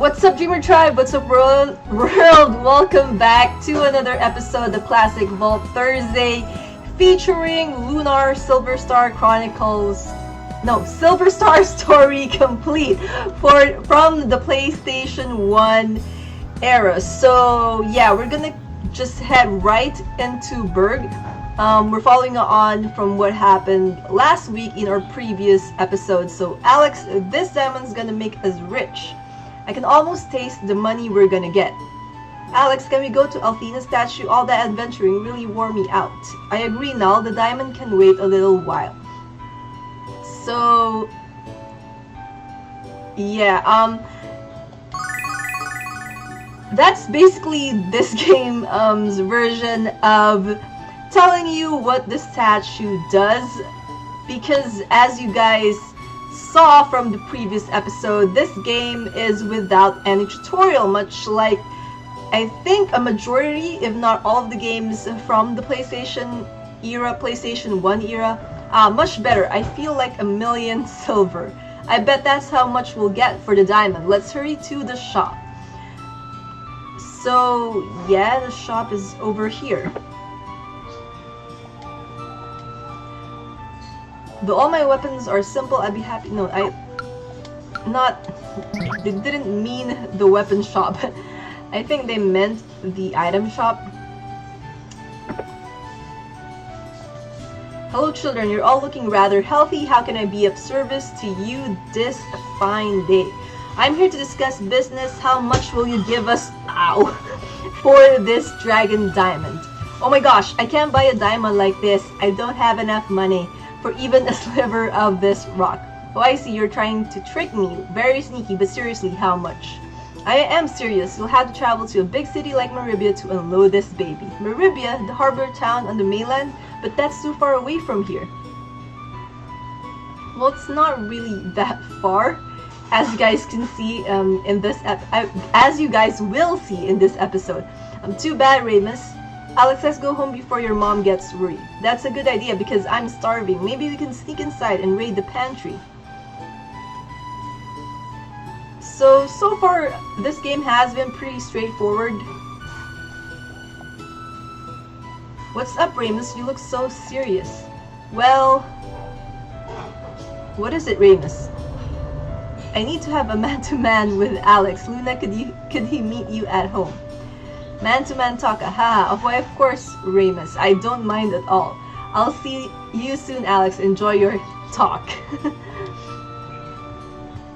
What's up, Dreamer Tribe? What's up, world? Welcome back to another episode of Classic Vault Thursday, featuring Lunar Silver Star Chronicles. No, Silver Star Story Complete from the PlayStation 1 era. So yeah, we're gonna just head right into Burg. We're following on from what happened last week in our previous episode. So Alex, this diamond's gonna make us rich. I can almost taste the money we're gonna get. Alex, can we go to Althena's statue? All that adventuring really wore me out. I agree, Null. The diamond can wait a little while. So yeah, that's basically this game's version of telling you what the statue does, because as you guys saw from the previous episode, this game is without any tutorial, much like I think a majority, if not all of the games from the PlayStation era, PlayStation 1 era. Much better. I feel like 1,000,000 silver. I bet that's how much we'll get for the diamond. Let's hurry to the shop. So yeah, the shop is over here. Though all my weapons are simple, I'd be happy. No, they didn't mean the weapon shop. I think they meant the item shop. Hello children, you're all looking rather healthy. How can I be of service to you this fine day? I'm here to discuss business. How much will you give us, for this dragon diamond? Oh my gosh, I can't buy a diamond like this. I don't have enough money for even a sliver of this rock. Oh, I see, you're trying to trick me. Very sneaky, but seriously, how much? I am serious. You'll have to travel to a big city like Meribia to unload this baby. Meribia, the harbor town on the mainland, but that's too far away from here. Well, it's not really that far, as you guys can see in this as you guys will see in this episode. Too bad, Ramus. Alex, let's go home before your mom gets worried. That's a good idea because I'm starving. Maybe we can sneak inside and raid the pantry. So far, this game has been pretty straightforward. What's up, Ramus? You look so serious. Well, what is it, Ramus? I need to have a man-to-man with Alex. Luna, could he meet you at home? Man-to-man talk, aha. Why, of course, Ramus. I don't mind at all. I'll see you soon, Alex. Enjoy your talk.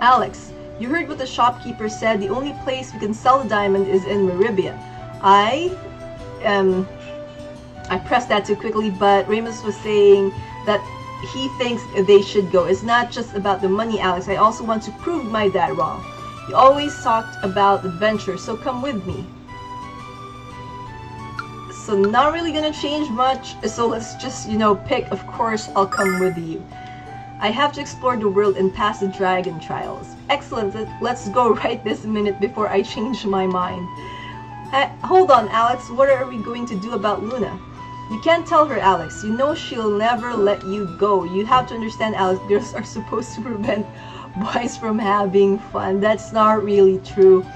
Alex, you heard what the shopkeeper said. The only place we can sell the diamond is in Meribia. I pressed that too quickly, but Ramus was saying that he thinks they should go. It's not just about the money, Alex. I also want to prove my dad wrong. He always talked about adventure, so come with me. So not really gonna change much, so let's just, pick. Of course, I'll come with you. I have to explore the world and pass the dragon trials. Excellent, let's go right this minute before I change my mind. Hold on, Alex, what are we going to do about Luna? You can't tell her, Alex. You know she'll never let you go. You have to understand, Alex, girls are supposed to prevent boys from having fun. That's not really true.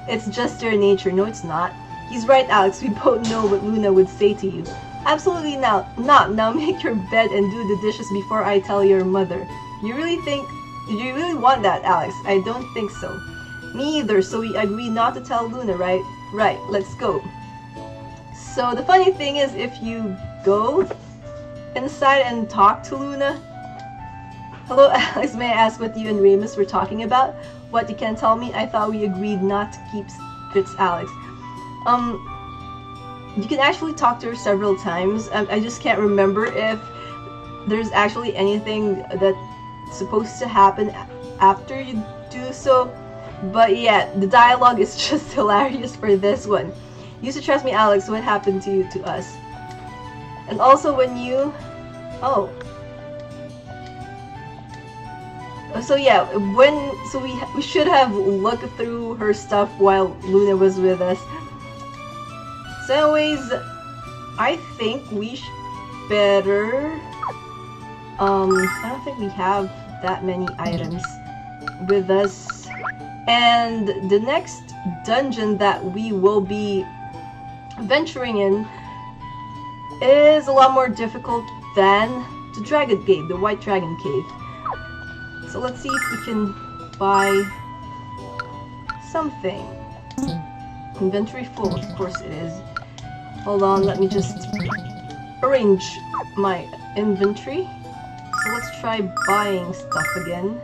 It's just their nature. No, it's not. He's right, Alex. We both know what Luna would say to you. Absolutely not. Now make your bed and do the dishes before I tell your mother. You really want that, Alex? I don't think so. Me either, so we agree not to tell Luna, right? Right, let's go. So the funny thing is, if you go inside and talk to Luna... Hello, Alex, may I ask what you and Ramus were talking about? What, you can't tell me? I thought we agreed not to keep secrets, Alex. You can actually talk to her several times. I just can't remember if there's actually anything that's supposed to happen after you do so. But yeah, the dialogue is just hilarious for this one. You used to trust me, Alex. What happened to you, to us? And also when you... Oh. So yeah, we should have looked through her stuff while Luna was with us. So anyways, I think we better... I don't think we have that many items with us And the next dungeon that we will be venturing in is a lot more difficult than the Dragon Cave, the White Dragon Cave. So let's see if we can buy something. Inventory full, of course it is. Hold on, let me just arrange my inventory. So let's try buying stuff again.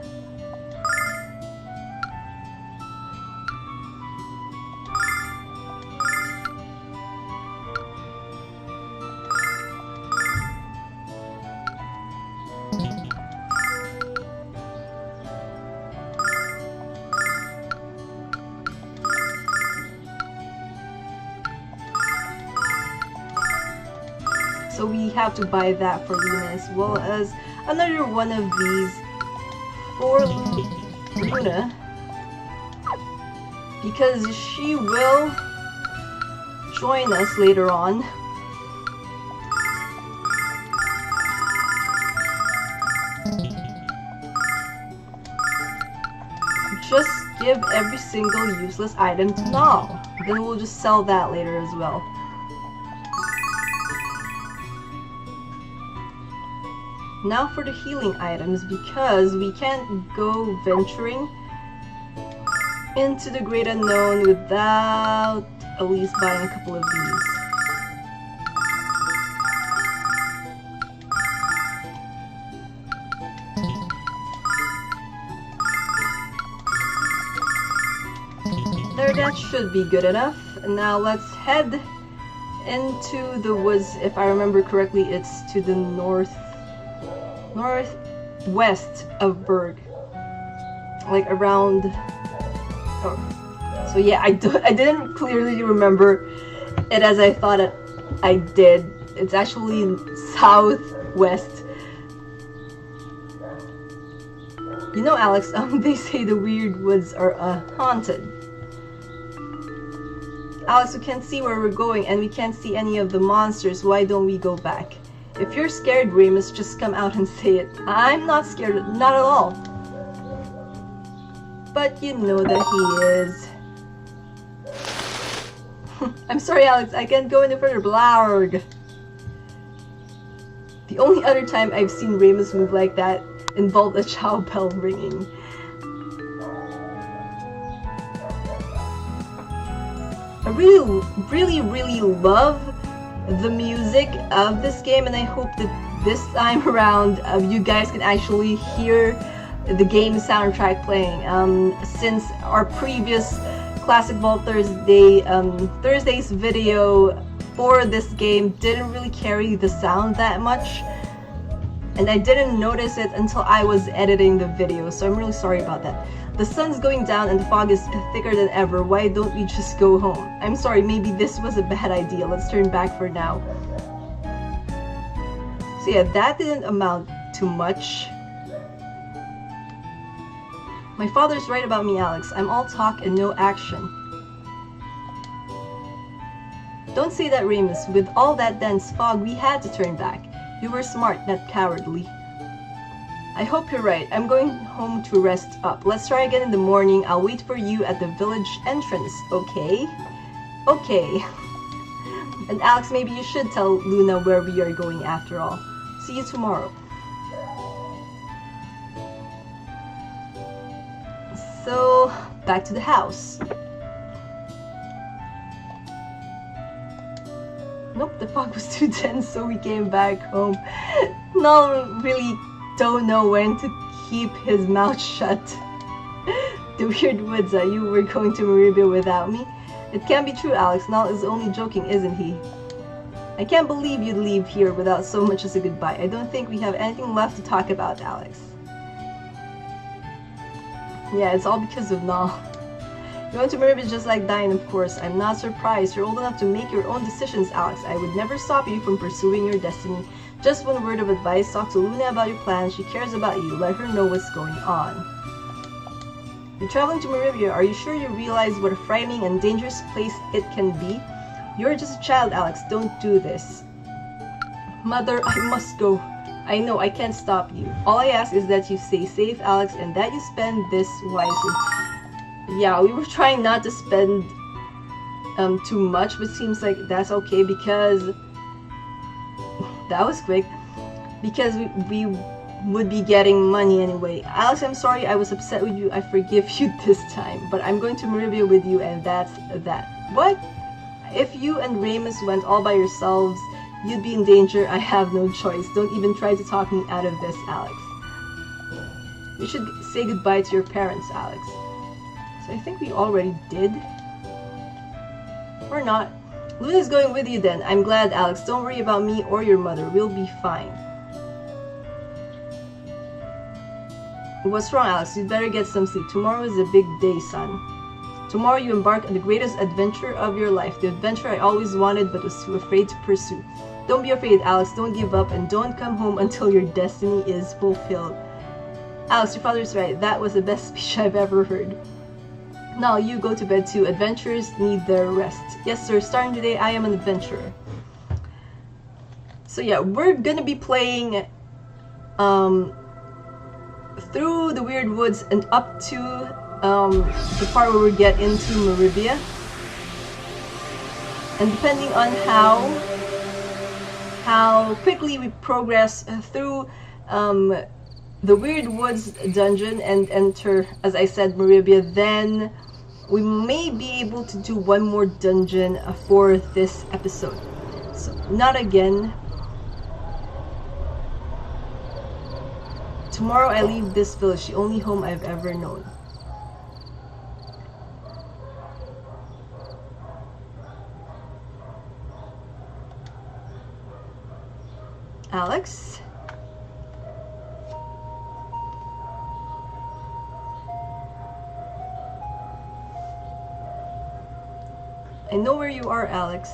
So we have to buy that for Luna as well as another one of these for Luna, because she will join us later on. Just give every single useless item to Nal. Then we'll just sell that later as well. Now for the healing items, because we can't go venturing into the Great Unknown without at least buying a couple of these. There, that should be good enough. And now let's head into the woods. If I remember correctly, it's to the northwest of Burg, like around. Oh, so yeah, I didn't clearly remember it as I thought I did. It's actually southwest. You know, Alex, they say the weird woods are haunted. Alex, we can't see where we're going and we can't see any of the monsters. Why don't we go back? If you're scared, Ramus, just come out and say it. I'm not scared, not at all. But you know that he is. I'm sorry, Alex, I can't go any further. Blarg. The only other time I've seen Ramus move like that involved a chow bell ringing. I really love the music of this game, and I hope that this time around you guys can actually hear the game soundtrack playing. Since our previous Classic Vault Thursday's video for this game didn't really carry the sound that much, and I didn't notice it until I was editing the video, so I'm really sorry about that. The sun's going down and the fog is thicker than ever. Why don't we just go home? I'm sorry, maybe this was a bad idea. Let's turn back for now. So yeah, that didn't amount to much. My father's right about me, Alex. I'm all talk and no action. Don't say that, Ramus. With all that dense fog, we had to turn back. You were smart, not cowardly. I hope you're right. I'm going home to rest up. Let's try again in the morning. I'll wait for you at the village entrance, okay? Okay. And Alex, maybe you should tell Luna where we are going after all. See you tomorrow. So, back to the house. Nope, the fog was too dense, so we came back home. Nal really don't know when to keep his mouth shut. The weird woods, you were going to Meribia without me? It can't be true, Alex. Nal is only joking, isn't he? I can't believe you'd leave here without so much as a goodbye. I don't think we have anything left to talk about, Alex. Yeah, it's all because of Nal. Going to Meribia is just like dying, of course. I'm not surprised. You're old enough to make your own decisions, Alex. I would never stop you from pursuing your destiny. Just one word of advice, talk to Luna about your plans. She cares about you. Let her know what's going on. You're traveling to Meribia. Are you sure you realize what a frightening and dangerous place it can be? You're just a child, Alex. Don't do this. Mother, I must go. I know, I can't stop you. All I ask is that you stay safe, Alex, and that you spend this wisely. Yeah, we were trying not to spend too much, but seems like that's okay because that was quick. Because we would be getting money anyway. Alex, I'm sorry I was upset with you. I forgive you this time. But I'm going to Meribia with you and that's that. What? If you and Ramus went all by yourselves, you'd be in danger. I have no choice. Don't even try to talk me out of this, Alex. You should say goodbye to your parents, Alex. So I think we already did. Or not. Luna's going with you then. I'm glad, Alex. Don't worry about me or your mother. We'll be fine. What's wrong, Alex? You'd better get some sleep. Tomorrow is a big day, son. Tomorrow you embark on the greatest adventure of your life. The adventure I always wanted but was too afraid to pursue. Don't be afraid, Alex. Don't give up and don't come home until your destiny is fulfilled. Alex, your father's right. That was the best speech I've ever heard. Now you go to bed too. Adventurers need their rest. Yes, sir. Starting today, I am an adventurer. So yeah, we're gonna be playing through the weird woods and up to the part where we get into Meribia. And depending on how quickly we progress through the weird woods dungeon and enter, as I said, Meribia, then we may be able to do one more dungeon for this episode. So not again. Tomorrow I leave this village, the only home I've ever known. Alex? I know where you are, Alex.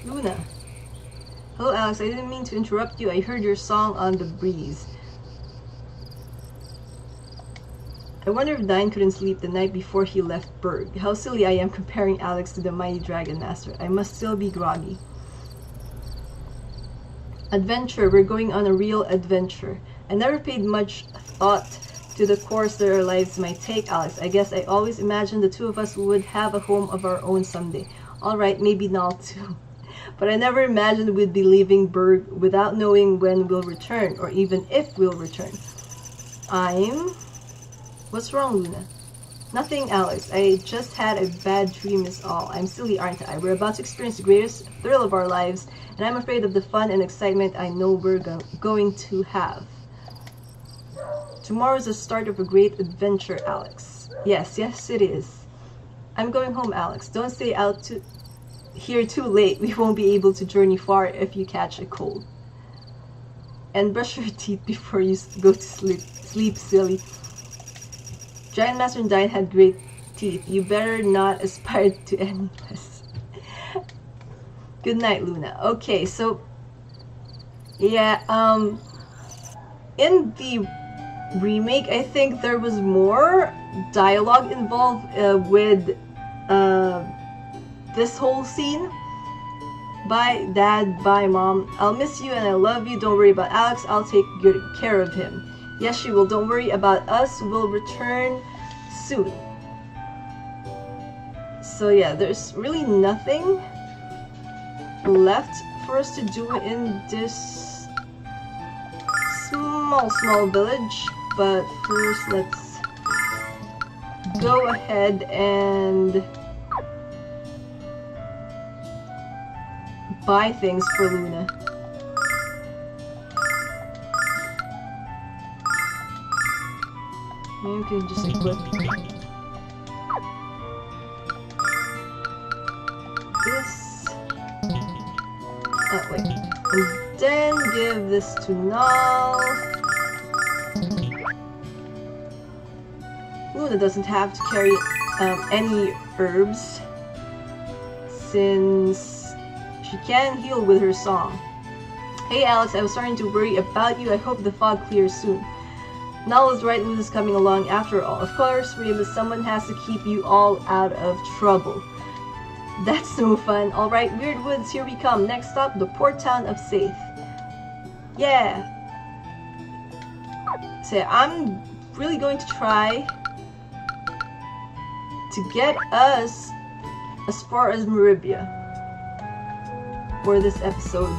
Luna. Hello, Alex. I didn't mean to interrupt you. I heard your song on the breeze. I wonder if Dine couldn't sleep the night before he left Burg. How silly I am comparing Alex to the mighty Dragon Master. I must still be groggy. Adventure. We're going on a real adventure. I never paid much thought to the course that our lives might take, Alex. I guess I always imagined the two of us would have a home of our own someday. Alright, maybe not too. But I never imagined we'd be leaving Burg without knowing when we'll return, or even if we'll return. What's wrong, Luna? Nothing, Alex. I just had a bad dream is all. I'm silly, aren't I? We're about to experience the greatest thrill of our lives, and I'm afraid of the fun and excitement I know we're going to have. Tomorrow's the start of a great adventure, Alex. Yes, it is. I'm going home, Alex. Don't stay out here too late. We won't be able to journey far if you catch a cold. And brush your teeth before you go to sleep. Sleep, silly. Giant Master and Dine had great teeth. You better not aspire to any less. Good night, Luna. Okay, so yeah, in the remake, I think there was more dialogue involved with this whole scene. Bye, Dad. Bye, Mom. I'll miss you and I love you. Don't worry about Alex. I'll take good care of him. Yes, she will. Don't worry about us. We'll return soon. So yeah, there's really nothing left for us to do in this small village. But first, let's go ahead and buy things for Luna. Maybe we can just equip this. Oh, wait. And then give this to Null. Luna doesn't have to carry any herbs. since she can heal with her song. Hey Alex, I was starting to worry about you. I hope the fog clears soon. Null is right, Luna's coming along after all. Of course, Ramus, someone has to keep you all out of trouble. That's no fun. Alright, Weird Woods, here we come. Next stop, the port town of Saith. Yeah. So I'm really going to try to get us as far as Meribia for this episode.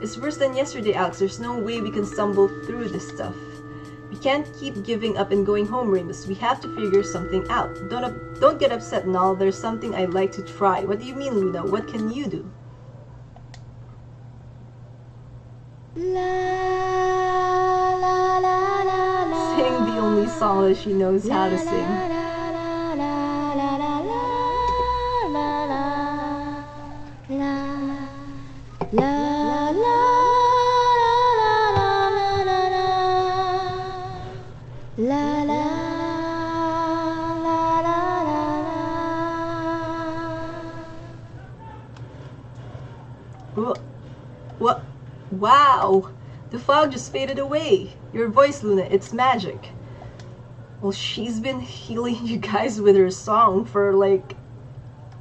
It's worse than yesterday, Alex. There's no way we can stumble through this stuff. We can't keep giving up and going home, Ramus. We have to figure something out. Don't get upset, Null. There's something I'd like to try. What do you mean, Luna? What can you do? Sing the only song that she knows how to sing. What? Wow! The fog just faded away. Your voice, Luna, it's magic. Well, she's been healing you guys with her song for like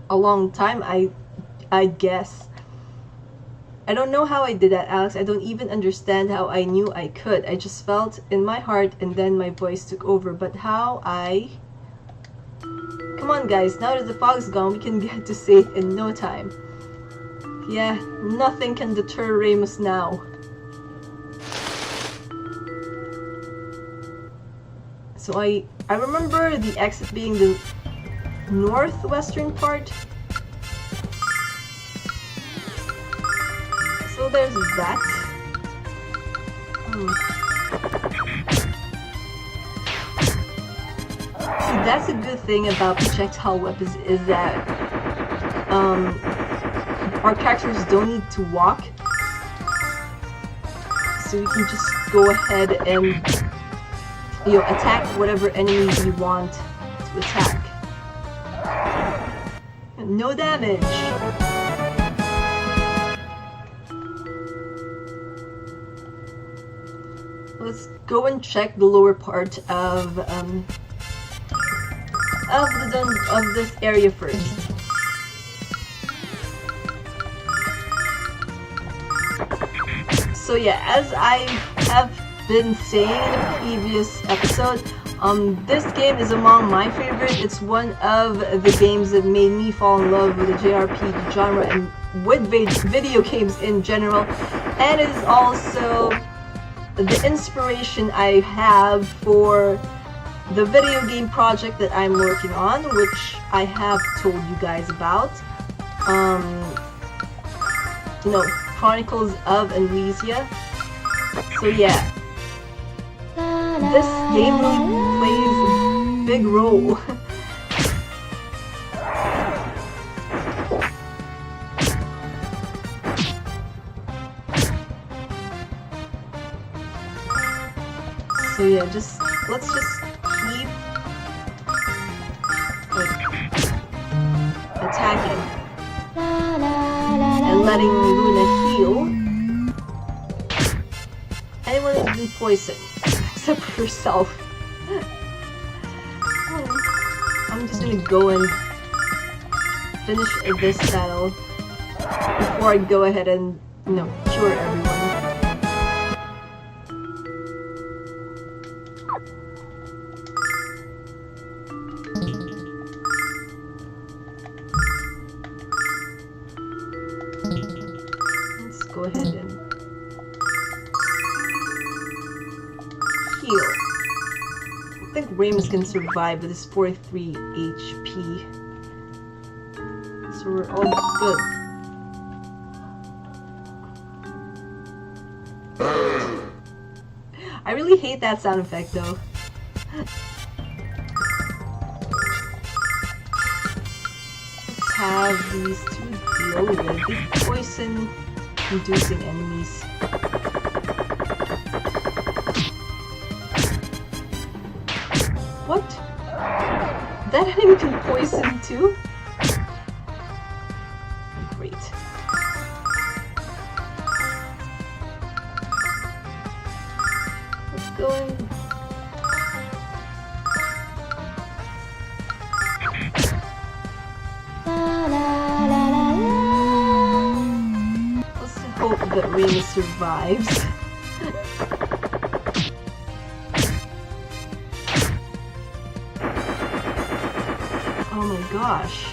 a long time, I guess. I don't know how I did that, Alex. I don't even understand how I knew I could. I just felt in my heart and then my voice took over. But how I... Come on, guys. Now that the fog's gone, we can get to Saith in no time. Yeah, nothing can deter Ramus now. So I remember the exit being the northwestern part. So there's that. See, that's a good thing about projectile weapons is that our characters don't need to walk, so we can just go ahead and, you know, attack whatever enemy we want to attack. No damage! Let's go and check the lower part of this area first. So yeah, as I have been saying in the previous episode, this game is among my favorite. It's one of the games that made me fall in love with the JRPG genre and with video games in general, and it is also the inspiration I have for the video game project that I'm working on, which I have told you guys about. You know, Chronicles of Amnesia. So yeah, this game really plays a big role. So yeah, let's just keep attacking and letting Luna heal. Anyone who's been poisoned, except for yourself. I'm just gonna go and finish this battle before I go ahead and, you know, cure everyone. Let's go ahead and heal. I think Ramus can survive with his 43 HP. So we're all good. I really hate that sound effect though. Let's have these two deal with the poison inducing enemies. What? that enemy can poison too? Great. Let's go in. Let's hope that Ramus survives. Oh my gosh.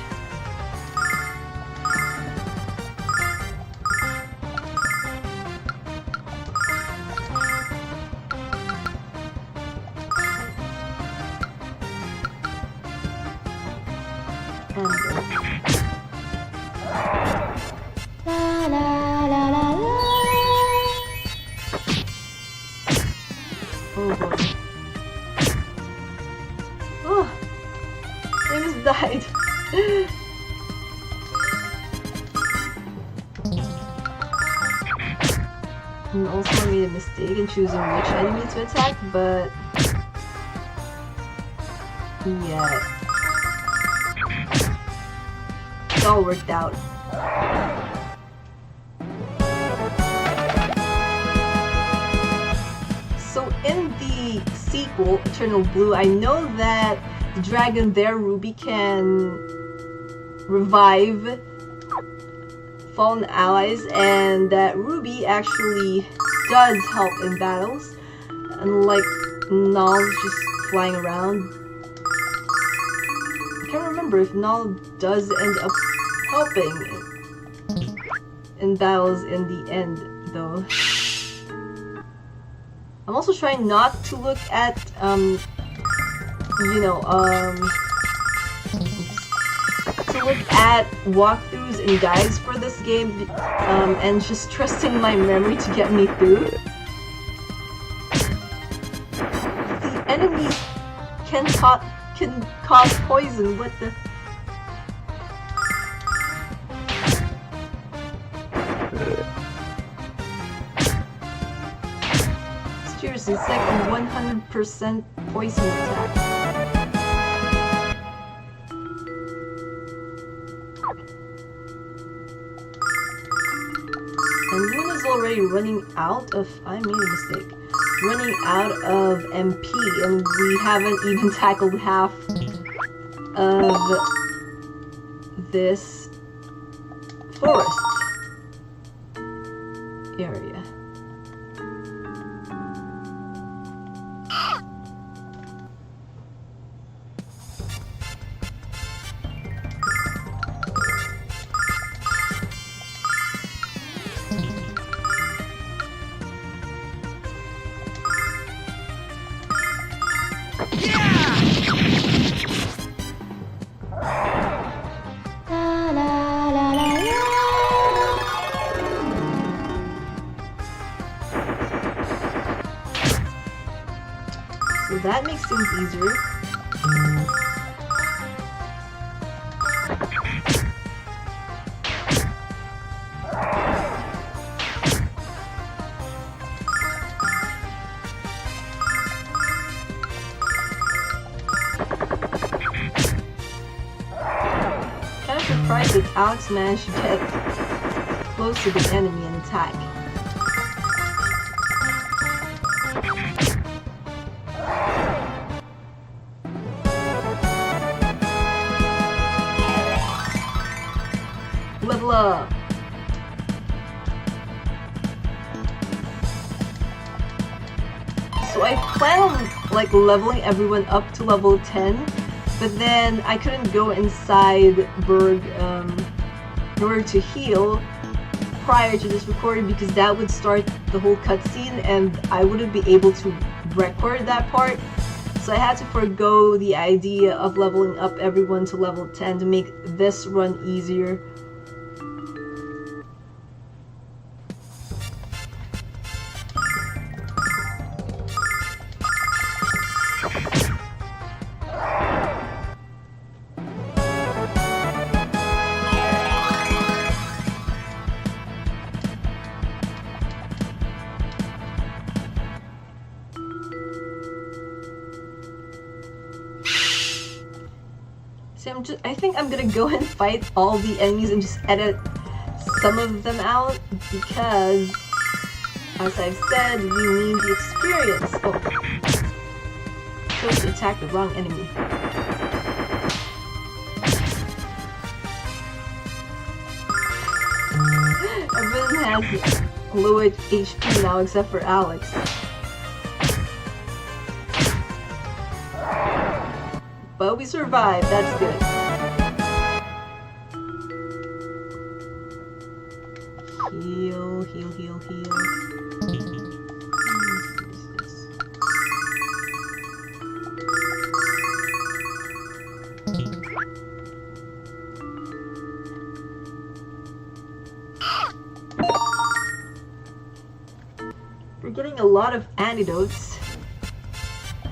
Oh boy. Oh! Ramus died! And also I made a mistake in choosing which enemy to attack, but... yeah. It all worked out. So in the sequel, Eternal Blue, I know that the dragon there, Ruby, can revive fallen allies, and that Ruby actually does help in battles, unlike Null's just flying around. I can't remember if Null does end up helping in battles in the end, though. I'm also trying not to look at, to look at walkthroughs and guides for this game, and just trusting my memory to get me through. The enemy can cause poison, what the... Seriously, it's like a 100% poison attack. And Luna's already running out of... I made a mistake. Running out of MP, and we haven't even tackled half of this forest area. So that makes things easier. Kind of surprised that Alex managed to get close to the enemy and attack. Level up! So I plan on like leveling everyone up to level 10, but then I couldn't go inside Burg in order to heal prior to this recording because that would start the whole cutscene and I wouldn't be able to record that part. So I had to forego the idea of leveling up everyone to level 10 to make this run easier. I think I'm gonna go and fight all the enemies and just edit some of them out because, as I've said, we need the experience. Oh, chose to attack the wrong enemy. Everyone has low HP now except for Alex. But we survived, that's good. Heal, heal, heal, heal. We're getting a lot of antidotes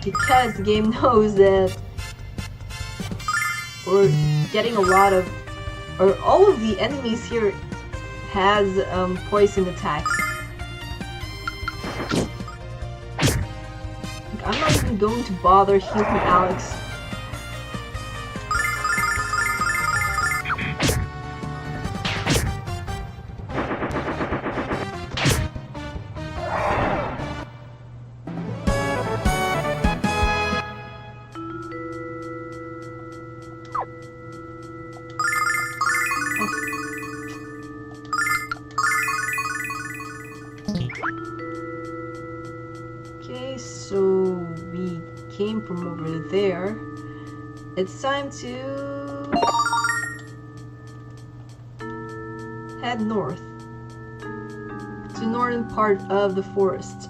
because the game knows that we're getting a lot of, or all of the enemies here has poison attacks. I'm not even going to bother healing Alex. Okay, so we came from over there. It's time to head north to northern part of the forest.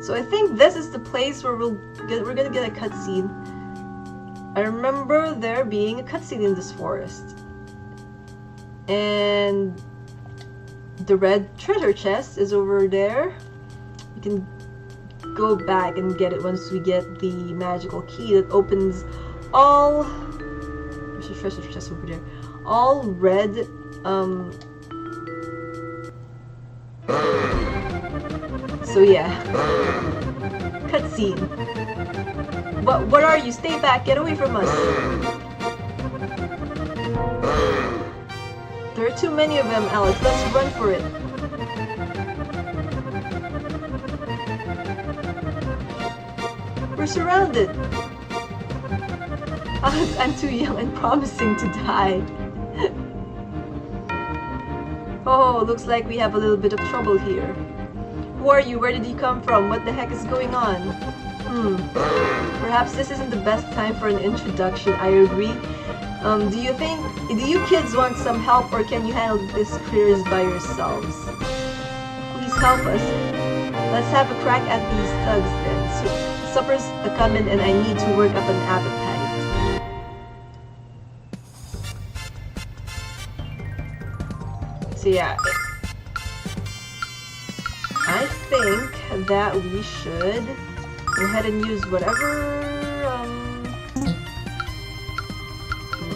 So I think this is the place where we're gonna get a cutscene. I remember there being a cutscene in this forest. And the red treasure chest is over there. We can go back and get it once we get the magical key that opens all... There's a treasure chest over there. All red, So yeah. Cutscene. What are you? Stay back, get away from us. There are too many of them, Alex. Let's run for it. We're surrounded. Alex, I'm too young and promising to die. Oh, looks like we have a little bit of trouble here. Who are you? Where did you come from? What the heck is going on? Perhaps this isn't the best time for an introduction, I agree. Do you kids want some help, or can you handle this clears by yourselves? Please help us. Let's have a crack at these thugs then. Supper's a-comin' and I need to work up an appetite. So yeah, I think that we should go ahead and use whatever,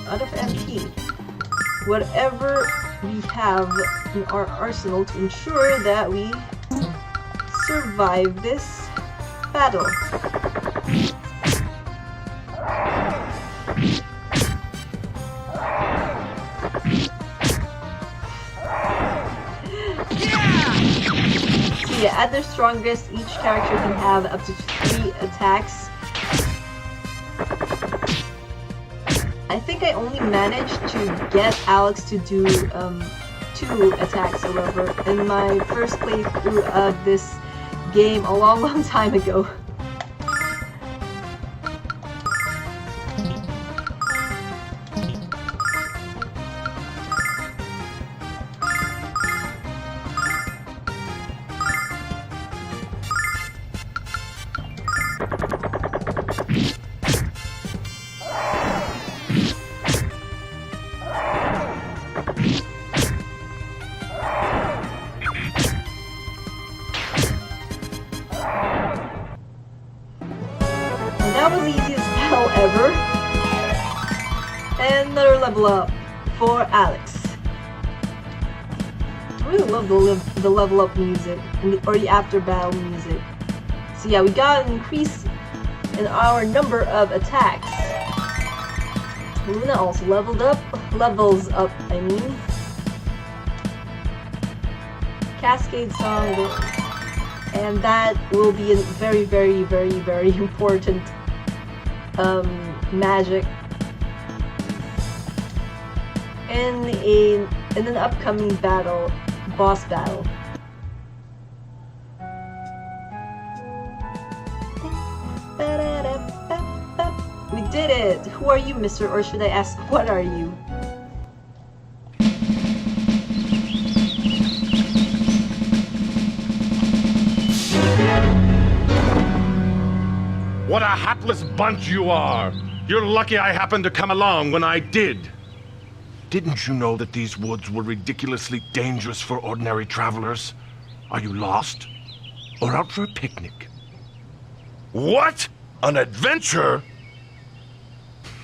out of MP, whatever we have in our arsenal to ensure that we survive this battle. Yeah, at their strongest, each character can have up to 3 attacks. I think I only managed to get Alex to do 2 attacks, however, in my first playthrough of this game a long time ago. level up for Alex. I really love the level up music or the after battle music. So yeah, we got an increase in our number of attacks. Luna also levels up, I mean. Cascade song, and that will be a very, very, very, very important magic in an upcoming battle, boss battle. We did it! Who are you, mister? Or should I ask, what are you? What a hapless bunch you are! You're lucky I happened to come along when I did. Didn't you know that these woods were ridiculously dangerous for ordinary travelers? Are you lost? Or out for a picnic? What? An adventure?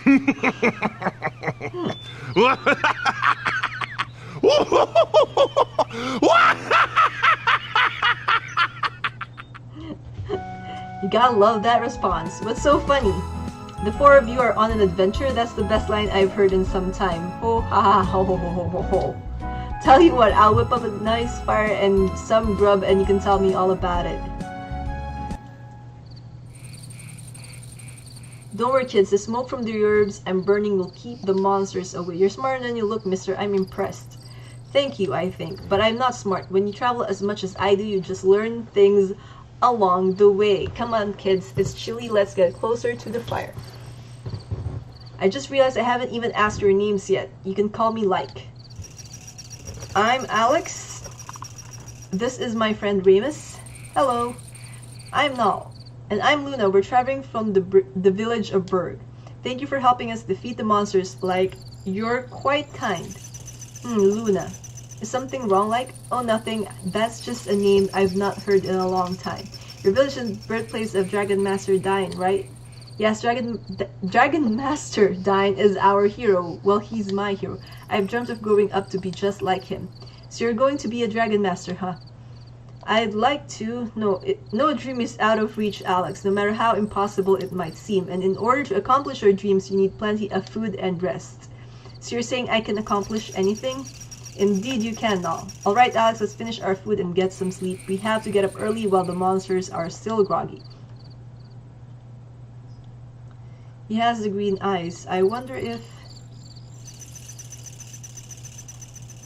You gotta love that response. What's so funny? The four of you are on an adventure? That's the best line I've heard in some time. Ho ha ha ho ho ho ho ho ho. Tell you what, I'll whip up a nice fire and some grub and you can tell me all about it. Don't worry kids, the smoke from the herbs I'm burning will keep the monsters away. You're smarter than you look, mister. I'm impressed. Thank you, I think. But I'm not smart. When you travel as much as I do, you just learn things along the way. Come on kids, it's chilly, let's get closer to the fire. I just realized I haven't even asked your names yet. You can call me like. I'm Alex. This is my friend Ramus. Hello. I'm Null. And I'm Luna. We're traveling from the village of Burg. Thank you for helping us defeat the monsters. Like, you're quite kind. Luna. Is something wrong like? Oh, nothing. That's just a name I've not heard in a long time. Your village is the birthplace of Dragon Master Dine, right? Yes, Dragon Master Dine is our hero. Well, he's my hero. I've dreamt of growing up to be just like him. So you're going to be a Dragon Master, huh? I'd like to. No dream is out of reach, Alex, no matter how impossible it might seem. And in order to accomplish your dreams, you need plenty of food and rest. So you're saying I can accomplish anything? Indeed you can, Null. Alright, Alex, let's finish our food and get some sleep. We have to get up early while the monsters are still groggy. He has the green eyes. I wonder if...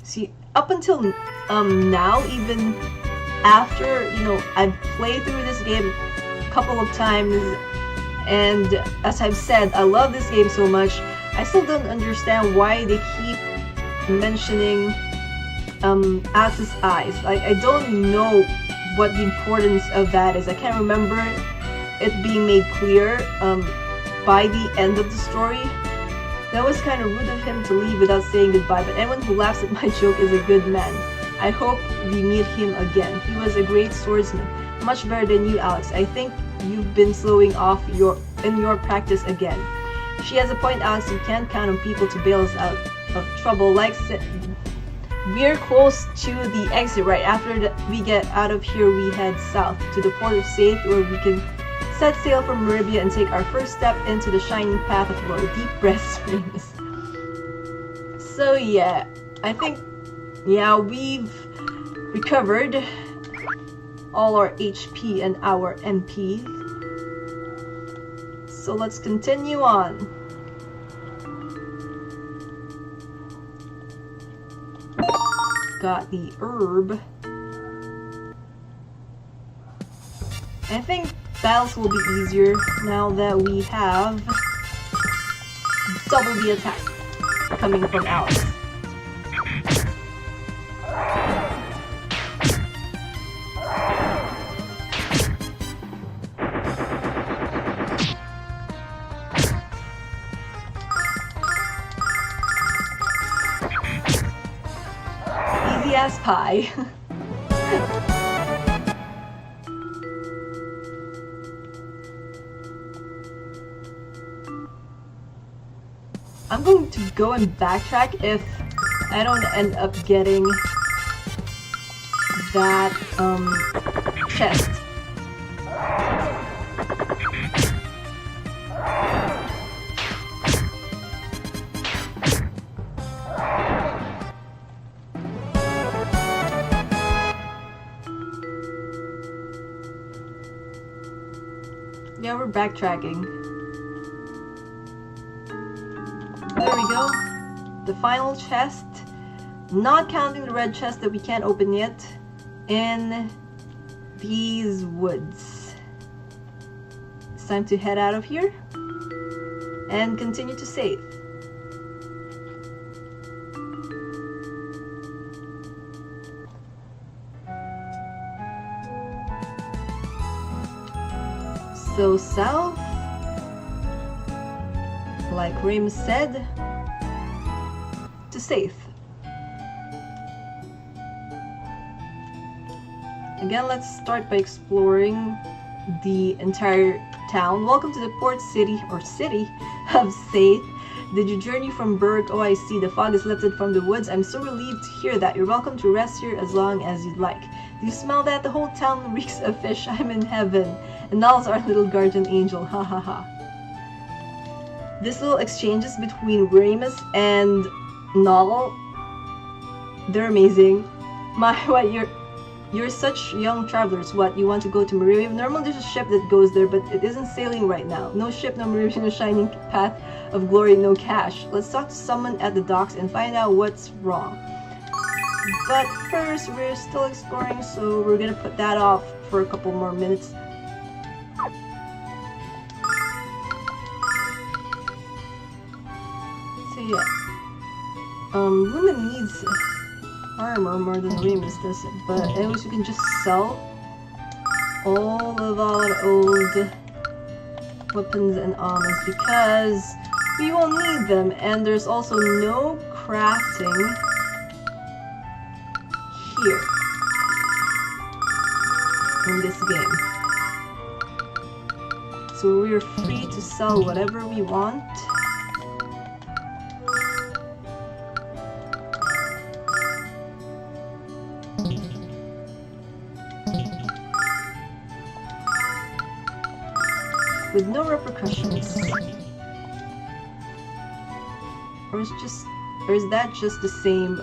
See, up until now, even after, I've played through this game a couple of times, and as I've said, I love this game so much, I still don't understand why they keep mentioning Alex's eyes. Like, I don't know what the importance of that is. I can't remember it being made clear by the end of the story. That was kind of rude of him to leave without saying goodbye, but anyone who laughs at my joke is a good man. I hope we meet him again. He was a great swordsman, much better than you, Alex. I think you've been slowing off in your practice again. She has a point, Alex. You can't count on people to bail us out of trouble. Like we're close to the exit. Right after we get out of here, we head south to the port of Saith, where we can set sail from Meribia and take our first step into the shining path of glory. Deep breaths, Ramus. So yeah, I think we've recovered all our HP and our MP. So let's continue on. Got the herb. I think battles will be easier now that we have double the attack coming from Alex. Easy as pie. I'm I'm going to go and backtrack if I don't end up getting that chest. Yeah, we're backtracking. There we go. The final chest, not counting the red chest that we can't open yet, in these woods. It's time to head out of here and continue to save. So south, like Ramus said, to safe. Again, let's start by exploring the entire town. Welcome to the port city, or city, of Saith. Did you journey from Burg? Oh, I see. The fog is lifted from the woods. I'm so relieved to hear that. You're welcome to rest here as long as you'd like. Do you smell that? The whole town reeks of fish. I'm in heaven. And Null's our little guardian angel. Ha ha ha. This little exchanges between Ramus and Null, they're amazing. My, what, you're such young travelers. What, you want to go to Meribia? Normally there's a ship that goes there, but it isn't sailing right now. No ship, no Meribia, no shining path of glory, no cash. Let's talk to someone at the docks and find out what's wrong. But first, we're still exploring, so we're gonna put that off for a couple more minutes. So yeah, Lunar needs armor more than Ramus does it, but anyways, we can just sell all of our old weapons and armors because we will need them, and there's also no crafting here in this game. So we're free to sell whatever we want. With no repercussions. Or is that just the same,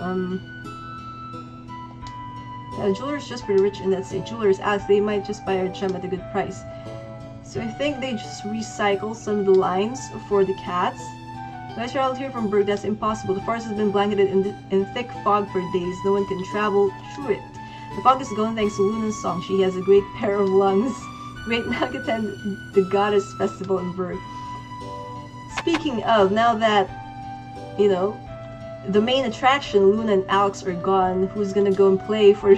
jewelers just pretty rich in that state. Jewelers ask, they might just buy our gem at a good price. So I think they just recycle some of the lines for the cats. Guys, you're out here from Burg, that's impossible. The forest has been blanketed in thick fog for days. No one can travel through it. The fog is gone thanks to Lunar's song. She has a great pair of lungs. Wait, now attend the goddess festival in Burg. Speaking of, now that, you know, the main attraction, Luna and Alex are gone, who's gonna go and play for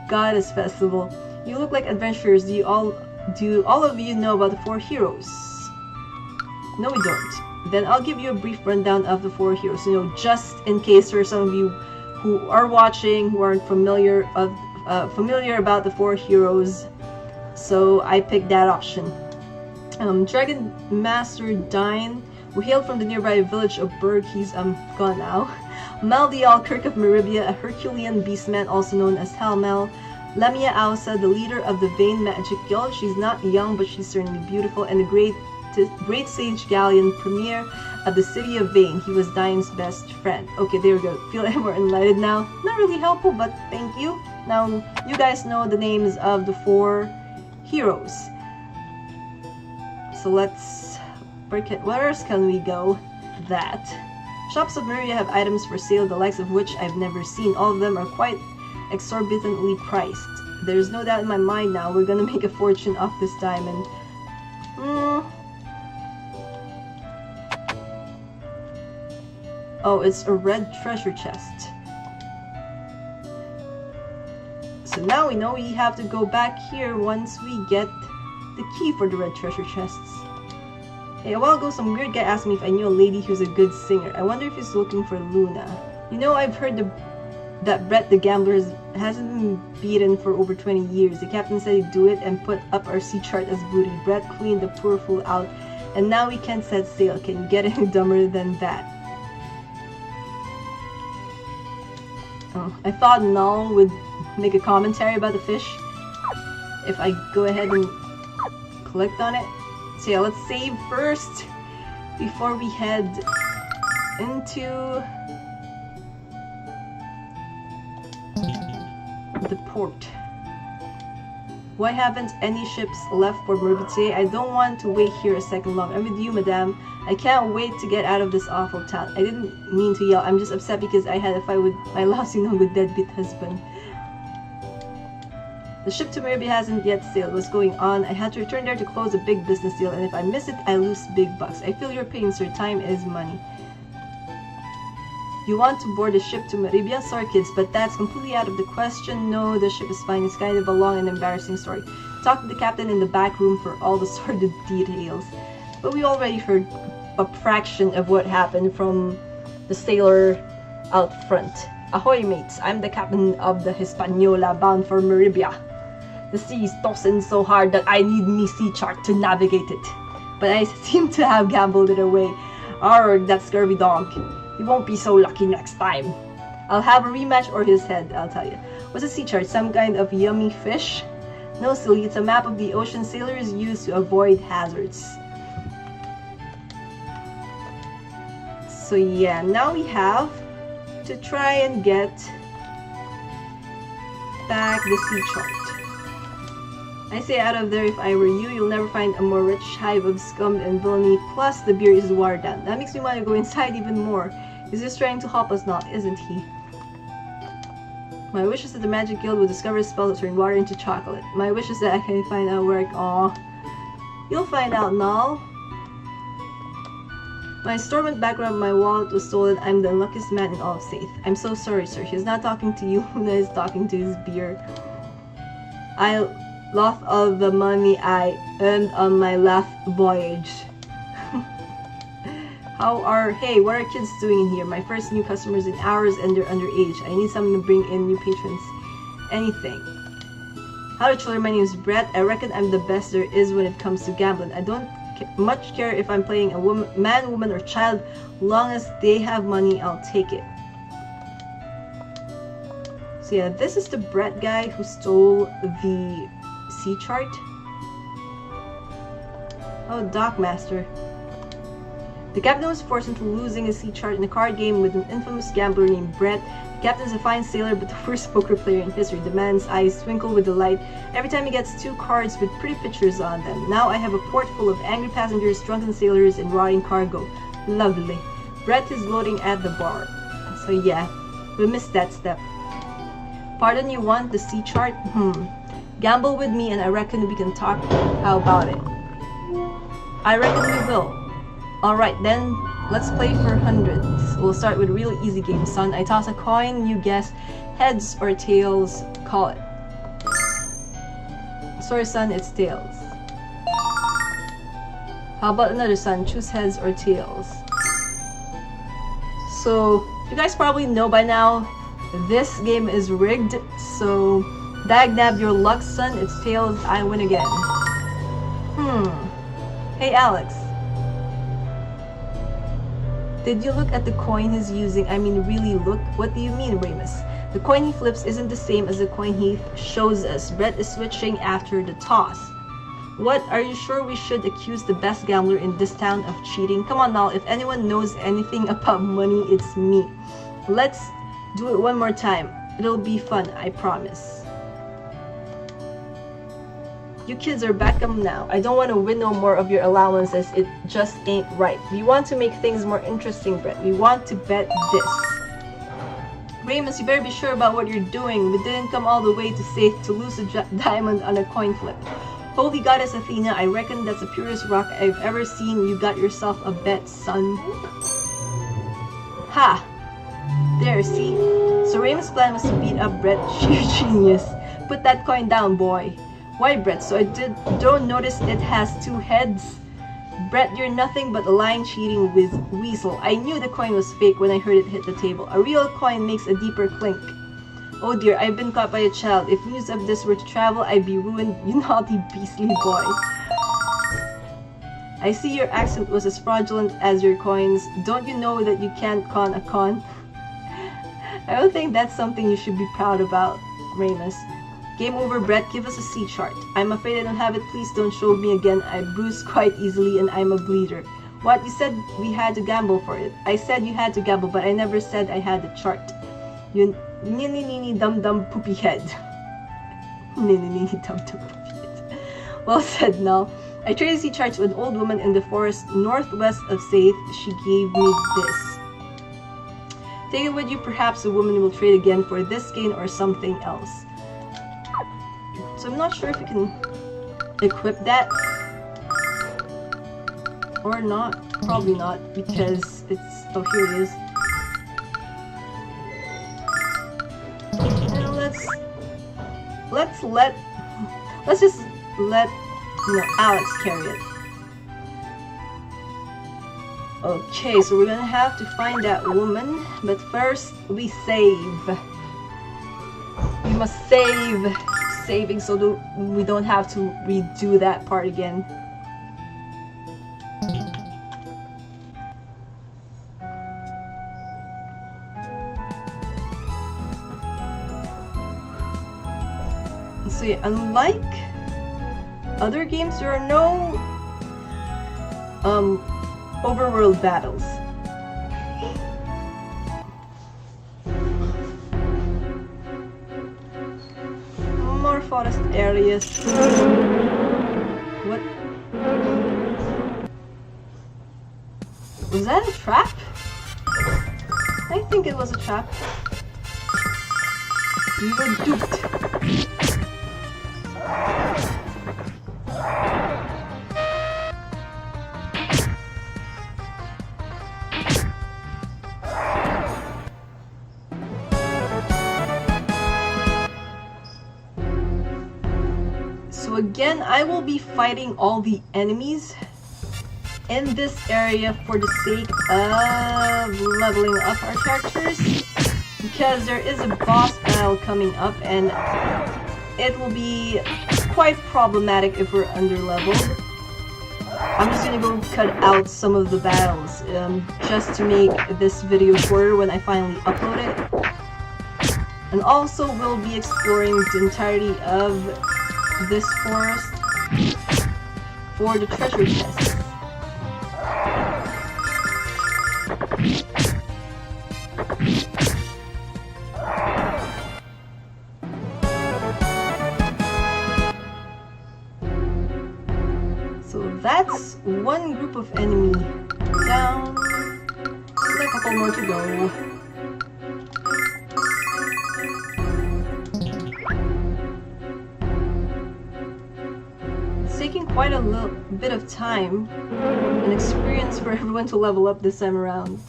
goddess festival? You look like adventurers. Do all of you know about the 4 heroes? No, we don't. Then I'll give you a brief rundown of the 4 heroes, you know, just in case there are some of you who are watching who aren't familiar about the 4 heroes. So I picked that option. Dragon Master Dine, who hailed from the nearby village of Burg. He's gone now. Maldial Kirk of Meribia, a Herculean beastman also known as Helmel. Lamia Ausa, the leader of the Vane Magic Guild. She's not young, but she's certainly beautiful. And the great sage Galleon, premier of the city of Vane. He was Dine's best friend. Okay, there we go. Feel more enlightened now. Not really helpful, but thank you. Now, you guys know the names of the 4 heroes. So let's break it. Where else can we go? That. Shops of Meribia have items for sale, the likes of which I've never seen. All of them are quite exorbitantly priced. There's no doubt in my mind now we're gonna make a fortune off this diamond. Oh, it's a red treasure chest. So now we know we have to go back here once we get the key for the red treasure chests. Hey, a while ago some weird guy asked me if I knew a lady who's a good singer. I wonder if he's looking for Luna. You know, I've heard that Brett the Gambler hasn't been beaten for over 20 years. The captain said he'd do it and put up our sea chart as booty. Brett cleaned the poor fool out, and now we can't set sail. Can you get any dumber than that? Oh, I thought Null would make a commentary about the fish if I go ahead and clicked on it. So yeah, let's save first before we head into the port. Why haven't any ships left for Meribia today? I don't want to wait here a second long. I'm with you, madame. I can't wait to get out of this awful town. I didn't mean to yell. I'm just upset because I had a fight with my lousy no good deadbeat husband. The ship to Meribia hasn't yet sailed. What's going on? I had to return there to close a big business deal, and if I miss it, I lose big bucks. I feel your pain, sir. Time is money. You want to board a ship to Meribia? Sorry kids, but that's completely out of the question. No, the ship is fine. It's kind of a long and embarrassing story. Talk to the captain in the back room for all the sordid details. But we already heard a fraction of what happened from the sailor out front. Ahoy mates, I'm the captain of the Hispaniola bound for Meribia. The sea's tossing so hard that I need me sea chart to navigate it. But I seem to have gambled it away. Arrgh, that scurvy dog. He won't be so lucky next time. I'll have a rematch or his head, I'll tell you. What's a sea chart? Some kind of yummy fish? No, silly, it's a map of the ocean sailors use to avoid hazards. So yeah, now we have to try and get back the sea chart. I say out of there, if I were you, you'll never find a more rich hive of scum and villainy, plus the beer is watered down. That makes me want to go inside even more. He's just trying to help us now, isn't he? My wish is that the Magic Guild will discover a spell to turn water into chocolate. My wish is that I can find out where You'll find out, Null. My stormont background of my wallet was stolen. I'm the luckiest man in all of Saith. I'm so sorry, sir. He's not talking to you. Luna is talking to his beer. I lost all the money I earned on my last voyage. Hey, what are kids doing in here? My first new customers in hours and they're underage. I need something to bring in new patrons. Anything. Howdy children, my name is Brett. I reckon I'm the best there is when it comes to gambling. I don't much care if I'm playing a man, woman, or child. Long as they have money, I'll take it. So yeah, this is the Brett guy who stole the sea chart. Oh, Dockmaster. The captain was forced into losing his sea chart in a card game with an infamous gambler named Brett. The captain's a fine sailor, but the worst poker player in history. The man's eyes twinkle with delight every time he gets 2 cards with pretty pictures on them. Now I have a port full of angry passengers, drunken sailors, and rotting cargo. Lovely. Brett is loading at the bar. So yeah, we missed that step. Pardon, you want the sea chart? Gamble with me and I reckon we can talk. How about it? I reckon we will. Alright then, let's play for hundreds. We'll start with a really easy game, son. I toss a coin, you guess heads or tails, call it. Sorry son, it's tails. How about another son? Choose heads or tails. So, you guys probably know by now, this game is rigged, so dag-nab your luck, son. It's tails, I win again. Hey Alex. Did you look at the coin he's using? I mean, really look? What do you mean, Ramus? The coin he flips isn't the same as the coin he shows us. Brett is switching after the toss. What? Are you sure we should accuse the best gambler in this town of cheating? Come on now, if anyone knows anything about money, it's me. Let's do it one more time. It'll be fun, I promise. You kids are back up now. I don't want to win no more of your allowances. It just ain't right. We want to make things more interesting, Brett. We want to bet this. Ramus, you better be sure about what you're doing. We didn't come all the way to Saith to lose a diamond on a coin flip. Holy goddess Athena, I reckon that's the purest rock I've ever seen. You got yourself a bet, son. Ha! There, see? So Ramus' plan was to beat up Brett. Sheer genius. Put that coin down, boy. Why, Brett? So I don't notice it has 2 heads? Brett, you're nothing but a lying, cheating weasel. I knew the coin was fake when I heard it hit the table. A real coin makes a deeper clink. Oh dear, I've been caught by a child. If news of this were to travel, I'd be ruined, you naughty beastly boy. I see your accent was as fraudulent as your coins. Don't you know that you can't con a con? I don't think that's something you should be proud about, Ramus. Game over, Brett. Give us a C chart. I'm afraid I don't have it. Please don't show me again. I bruise quite easily and I'm a bleeder. What? You said we had to gamble for it. I said you had to gamble, but I never said I had the chart. You nini dum dum poopy head. Nini dum dum poopy head. Well said, Null. I traded C charts with an old woman in the forest northwest of Saith. She gave me this. Take it with you. Perhaps the woman will trade again for this gain or something else. So I'm not sure if you can equip that or not. Probably not, because it's... oh, here it is. Now let's just let, you know, Alex carry it. Okay, so we're gonna have to find that woman, but first we save. We must save. Saving so we don't have to redo that part again. So yeah, unlike other games, there are no overworld battles. More forest areas. What? Was that a trap? I think it was a trap. We were duped. So again, I will be fighting all the enemies in this area for the sake of leveling up our characters, because there is a boss battle coming up and it will be quite problematic if we're under leveled. I'm just gonna go cut out some of the battles just to make this video shorter when I finally upload it. And also we'll be exploring the entirety of this forest for the treasure chest. So that's one group of enemy down, and a couple more to go. Taking quite a little bit of time and experience for everyone to level up this time around.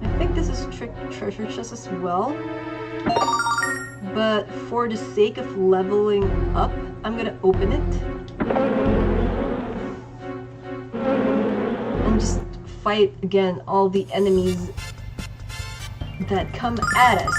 I think this is treasure chest as well, but for the sake of leveling up, I'm gonna open it and just fight again all the enemies that come at us.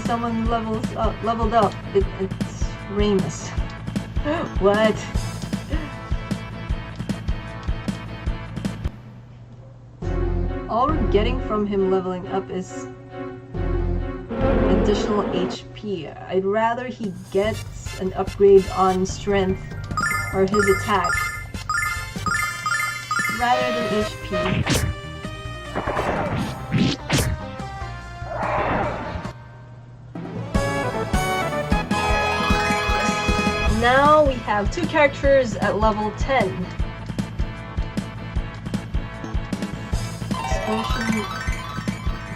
Someone leveled up. It's Ramus. What? All we're getting from him leveling up is additional HP. I'd rather he gets an upgrade on strength or his attack rather than HP. Now we have two characters at level 10. Explosion.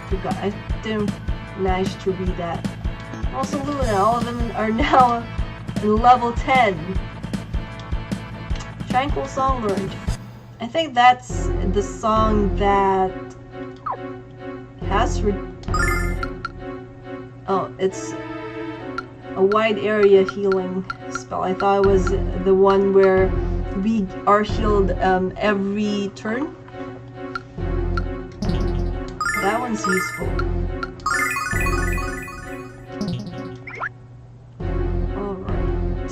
Forgot. I didn't manage to read that. Also Lunar. All of them are now level 10. Tranquil Song learned. I think that's the song that has oh, it's a wide area healing spell. I thought it was the one where we are healed every turn. That one's useful. Alright.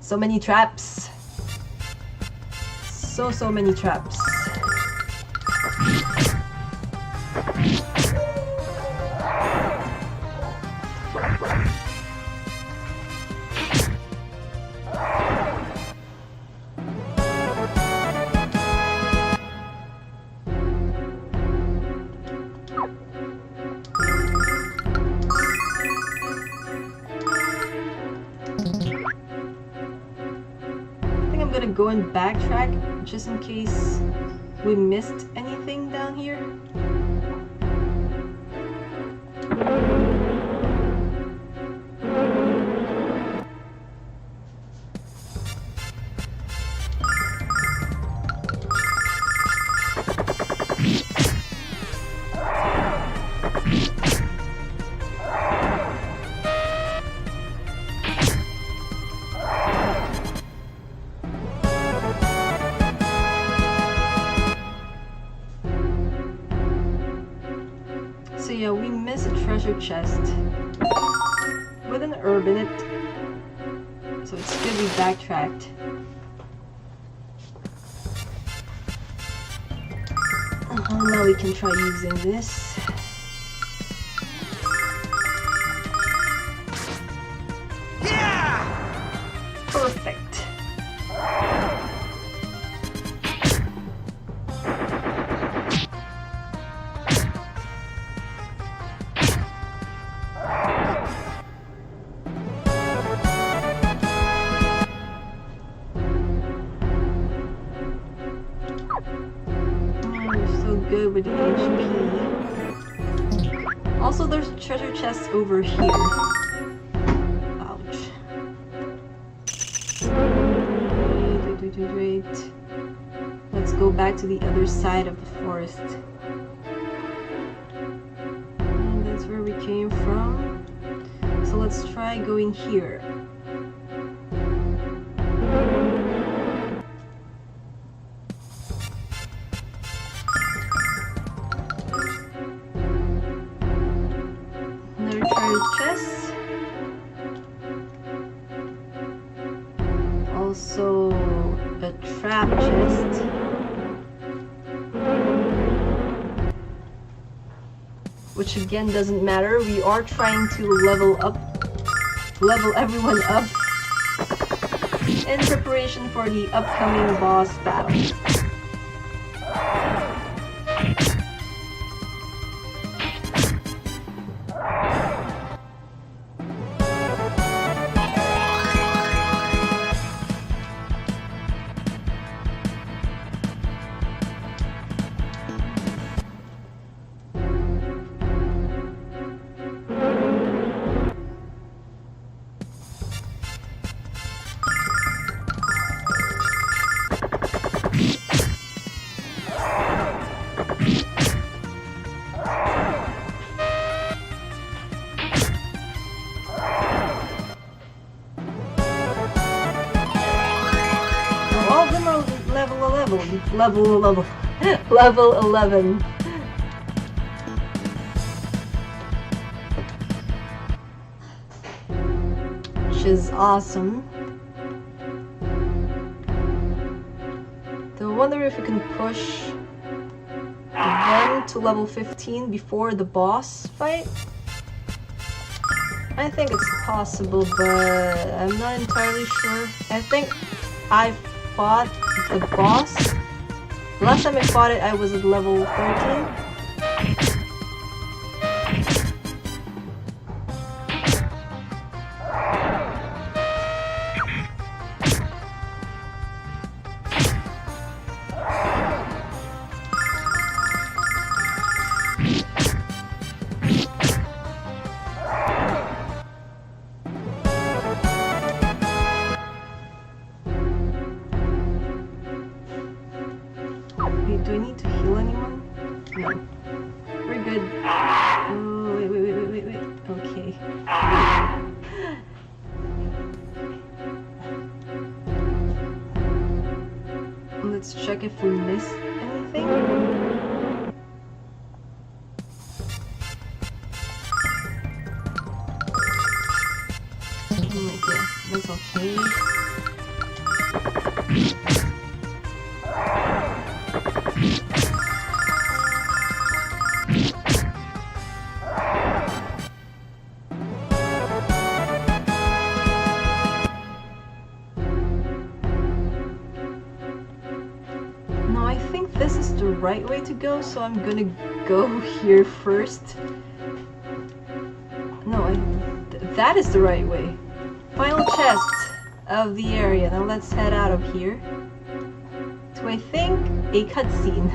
So many traps. So many traps. Go and backtrack just in case we missed anything down here. So yeah, we missed a treasure chest with an herb in it, so it's good we backtracked. Now we can try using this. Yeah! Perfect. Good with the HP. Also, there's treasure chests over here. Ouch. Wait. Let's go back to the other side of the forest. And that's where we came from. So let's try going here. Chest. Also a trap chest. Which again doesn't matter. We are trying to level everyone up in preparation for the upcoming boss battle. Level 11. Which is awesome. So I wonder if we can push them to level 15 before the boss fight. I think it's possible, but I'm not entirely sure. I think I fought the boss. Last time I fought it, I was at level 13. We're good. Oh, wait. Okay. Let's check if we missed anything. Yeah, that's okay. No, I think this is the right way to go, so I'm gonna go here first. No, that is the right way. Final chest of the area. Now let's head out of here to, I think, a cutscene.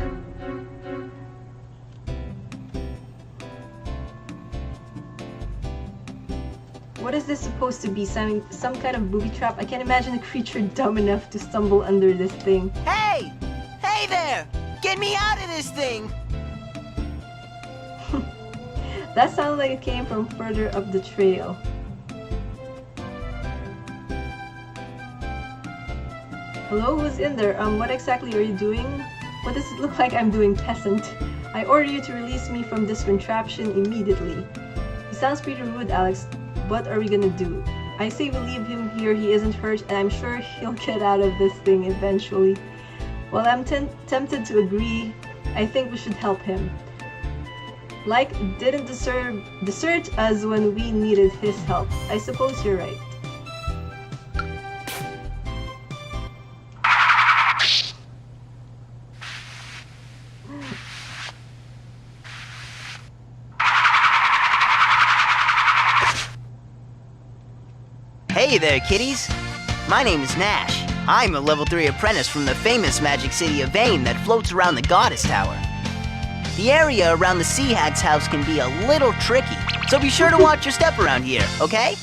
What is this supposed to be? Some kind of booby trap? I can't imagine a creature dumb enough to stumble under this thing. Hey! Hey there! Get me out of this thing! That sounded like it came from further up the trail. Hello, who's in there? What exactly are you doing? What does it look like I'm doing, peasant? I order you to release me from this contraption immediately. He sounds pretty rude, Alex. What are we gonna do? I say we leave him here, he isn't hurt, and I'm sure he'll get out of this thing eventually. Well, I'm tempted to agree. I think we should help him. Like, didn't desert us when we needed his help. I suppose you're right. Hey there, kiddies! My name is Nash. I'm a level 3 apprentice from the famous magic city of Vane that floats around the Goddess Tower. The area around the Sea Hag's house can be a little tricky, so be sure to watch your step around here, okay?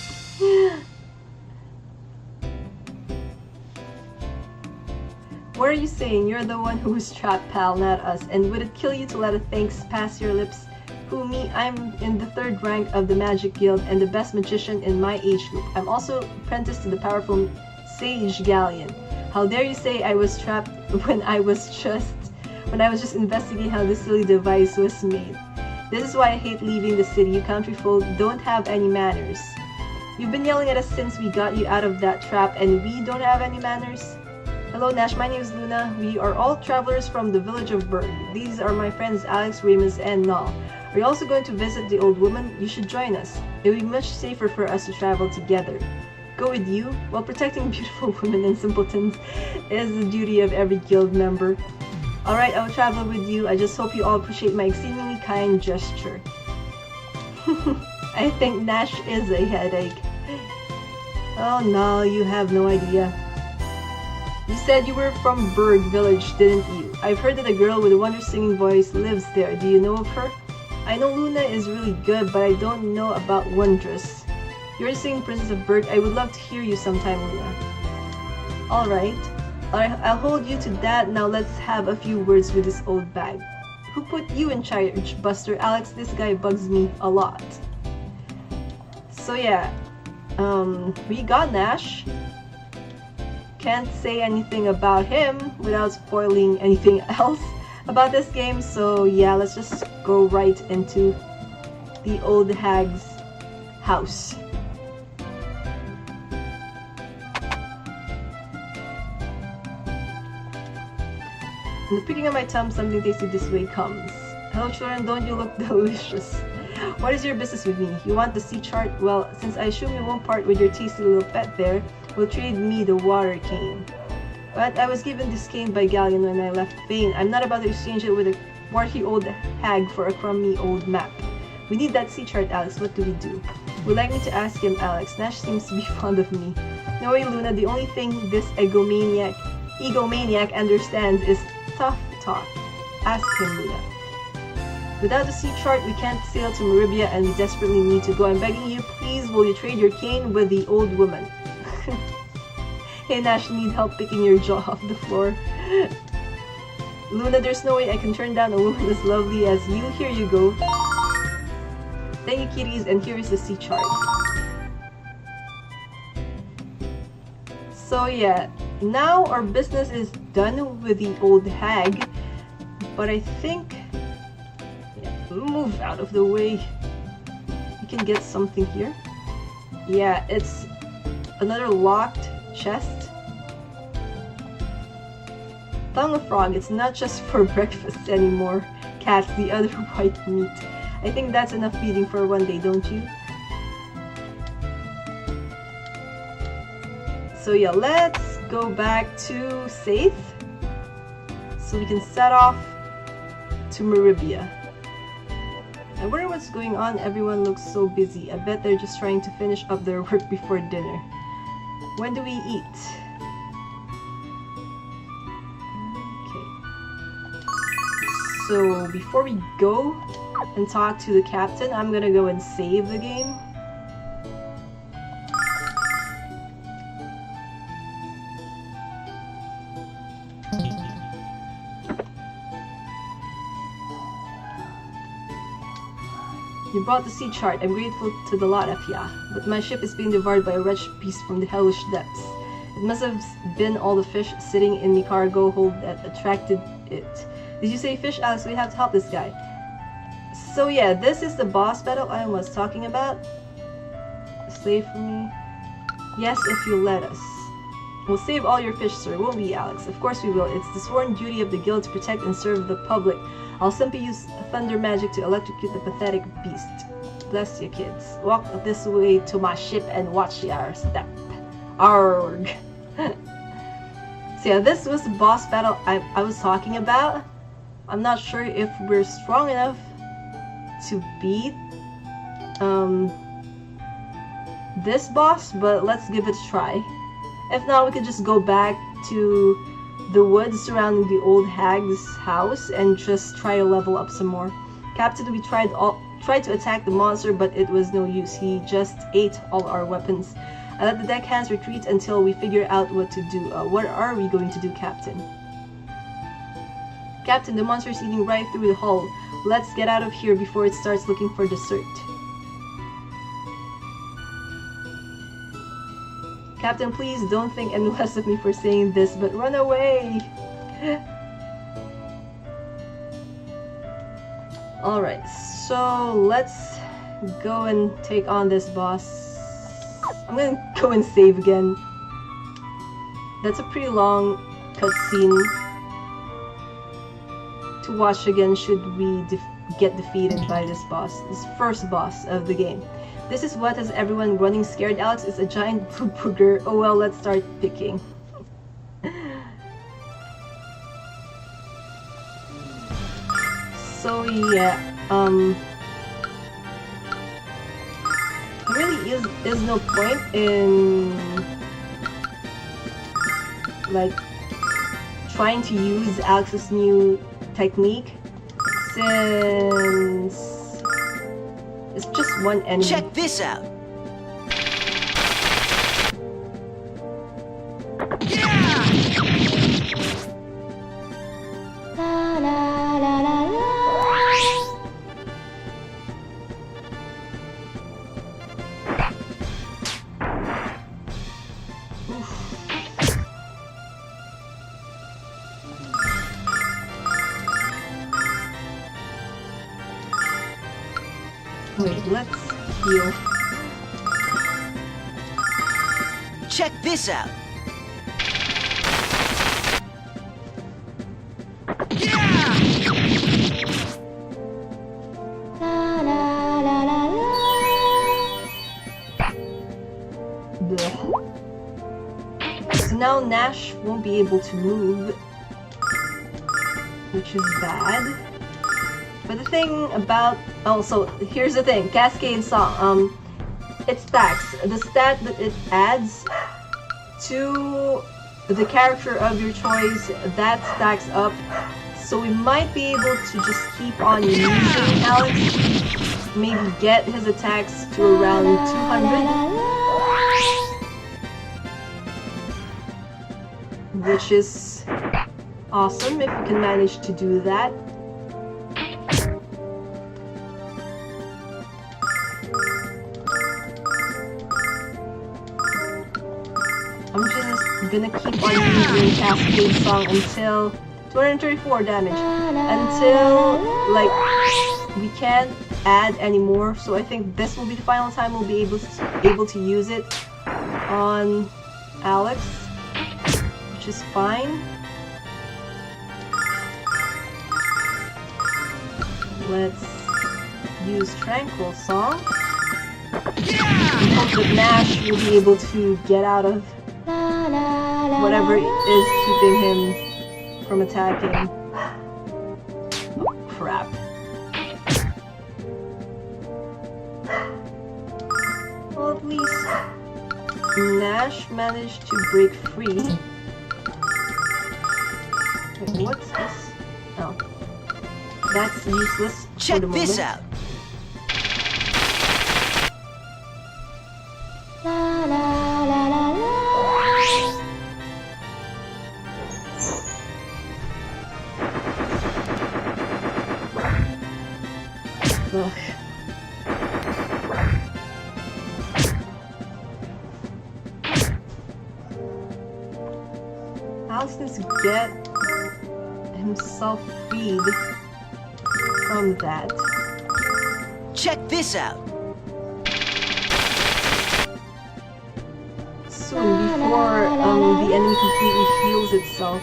What are you saying? You're the one who was trapped, pal, not us. And would it kill you to let a thanks pass your lips? Who, me? I'm in the 3rd rank of the Magic Guild and the best magician in my age group. I'm also apprenticed to the powerful Sage Galleon. How dare you say I was trapped when I was just investigating how this silly device was made. This is why I hate leaving the city. You country folk don't have any manners. You've been yelling at us since we got you out of that trap, and we don't have any manners? Hello, Nash. My name is Luna. We are all travelers from the village of Burg. These are my friends Alex, Ramus, and Null. Are you also going to visit the old woman? You should join us. It would be much safer for us to travel together. Go with you? While protecting beautiful women and simpletons is the duty of every guild member. Alright, I'll travel with you. I just hope you all appreciate my exceedingly kind gesture. I think Nash is a headache. Oh no, you have no idea. You said you were from Burg village, didn't you? I've heard that a girl with a wondrous singing voice lives there. Do you know of her? I know Luna is really good, but I don't know about wondrous. You're the singing princess of Burg. I would love to hear you sometime, Luna. Alright. I'll hold you to that. Now let's have a few words with this old bag. Who put you in charge, Buster? Alex, this guy bugs me a lot. So yeah, we got Nash. Can't say anything about him without spoiling anything else about this game, so yeah, let's just go right into the old hag's house. In the picking of my thumb, something tasty this way comes. Hello children, don't you look delicious? What is your business with me? You want the sea chart? Well, since I assume you won't part with your tasty little pet there, will trade me the water cane. But I was given this cane by Galleon when I left Vane. I'm not about to exchange it with a warty old hag for a crummy old map. We need that sea chart, Alex. What do we do? Would like me to ask him, Alex. Nash seems to be fond of me. No way, Luna. The only thing this egomaniac understands is tough talk. Ask him, Luna. Without the sea chart, we can't sail to Meribia and we desperately need to go. I'm begging you, please, will you trade your cane with the old woman? Hey Nash, need help picking your jaw off the floor. Luna, there's no way I can turn down a woman as lovely as you. Here you go. Thank you, kitties, and here is the sea chart. So yeah, now our business is done with the old hag, but I think... yeah, move out of the way. You can get something here. Yeah, it's another locked chest. Tongue of frog, it's not just for breakfast anymore. Cats, the other white meat. I think that's enough feeding for one day, don't you? So yeah, let's go back to Saith, so we can set off to Meribia. I wonder what's going on. Everyone looks so busy. I bet they're just trying to finish up their work before dinner. When do we eat? Okay. So before we go and talk to the captain, I'm gonna go and save the game. You brought the sea chart. I'm grateful to the lot of ya, but my ship is being devoured by a wretched beast from the hellish depths. It must have been all the fish sitting in the cargo hold that attracted it. Did you say fish, Alex? We have to help this guy. So yeah, this is the boss battle I was talking about. Slave for me? Yes, if you let us. We'll save all your fish, sir, won't we, Alex? Of course we will. It's the sworn duty of the guild to protect and serve the public. I'll simply use thunder magic to electrocute the pathetic beast. Bless you, kids. Walk this way to my ship and watch your step. Arg. So yeah, this was the boss battle I was talking about. I'm not sure if we're strong enough to beat this boss, but let's give it a try. If not, we could just go back to the woods surrounding the old hag's house and just try to level up some more. Captain, we tried to attack the monster, but it was no use. He just ate all our weapons. I let the deckhands retreat until we figure out what to do. What are we going to do, Captain? Captain, the monster is eating right through the hull. Let's get out of here before it starts looking for dessert. Captain, please don't think any less of me for saying this, but run away! Alright, so let's go and take on this boss. I'm gonna go and save again. That's a pretty long cutscene to watch again should we get defeated by this boss, this first boss of the game. This is what has everyone running scared. Alex is a giant booger. Oh well, let's start picking. So yeah, there really is no point in like trying to use Alex's new technique since it's just one enemy. Check this out! La la la la la. Wait, let's heal. Check this out! La la la la la. Blech. So now Nash won't be able to move, which is bad. But the thing about... oh, so here's the thing. Cascade Song. It stacks. The stat that it adds to the character of your choice, that stacks up. So we might be able to just keep on using Alex. Maybe get his attacks to around 200. Which is Awesome, if we can manage to do that. I'm just gonna keep on using Cascade Song until 234 damage. Until, like, we can't add anymore. So I think this will be the final time we'll be able to use it on Alex, which is fine. Let's use Tranquil Song. We hope that Nash will be able to get out of whatever is keeping him from attacking. Oh, crap. Well, at least Nash managed to break free. Wait, what's this? Oh. That's useless. Check for the this moment. out. Ugh. Alex needs to get himself freed from that. Check this out. Soon, before the enemy completely heals itself.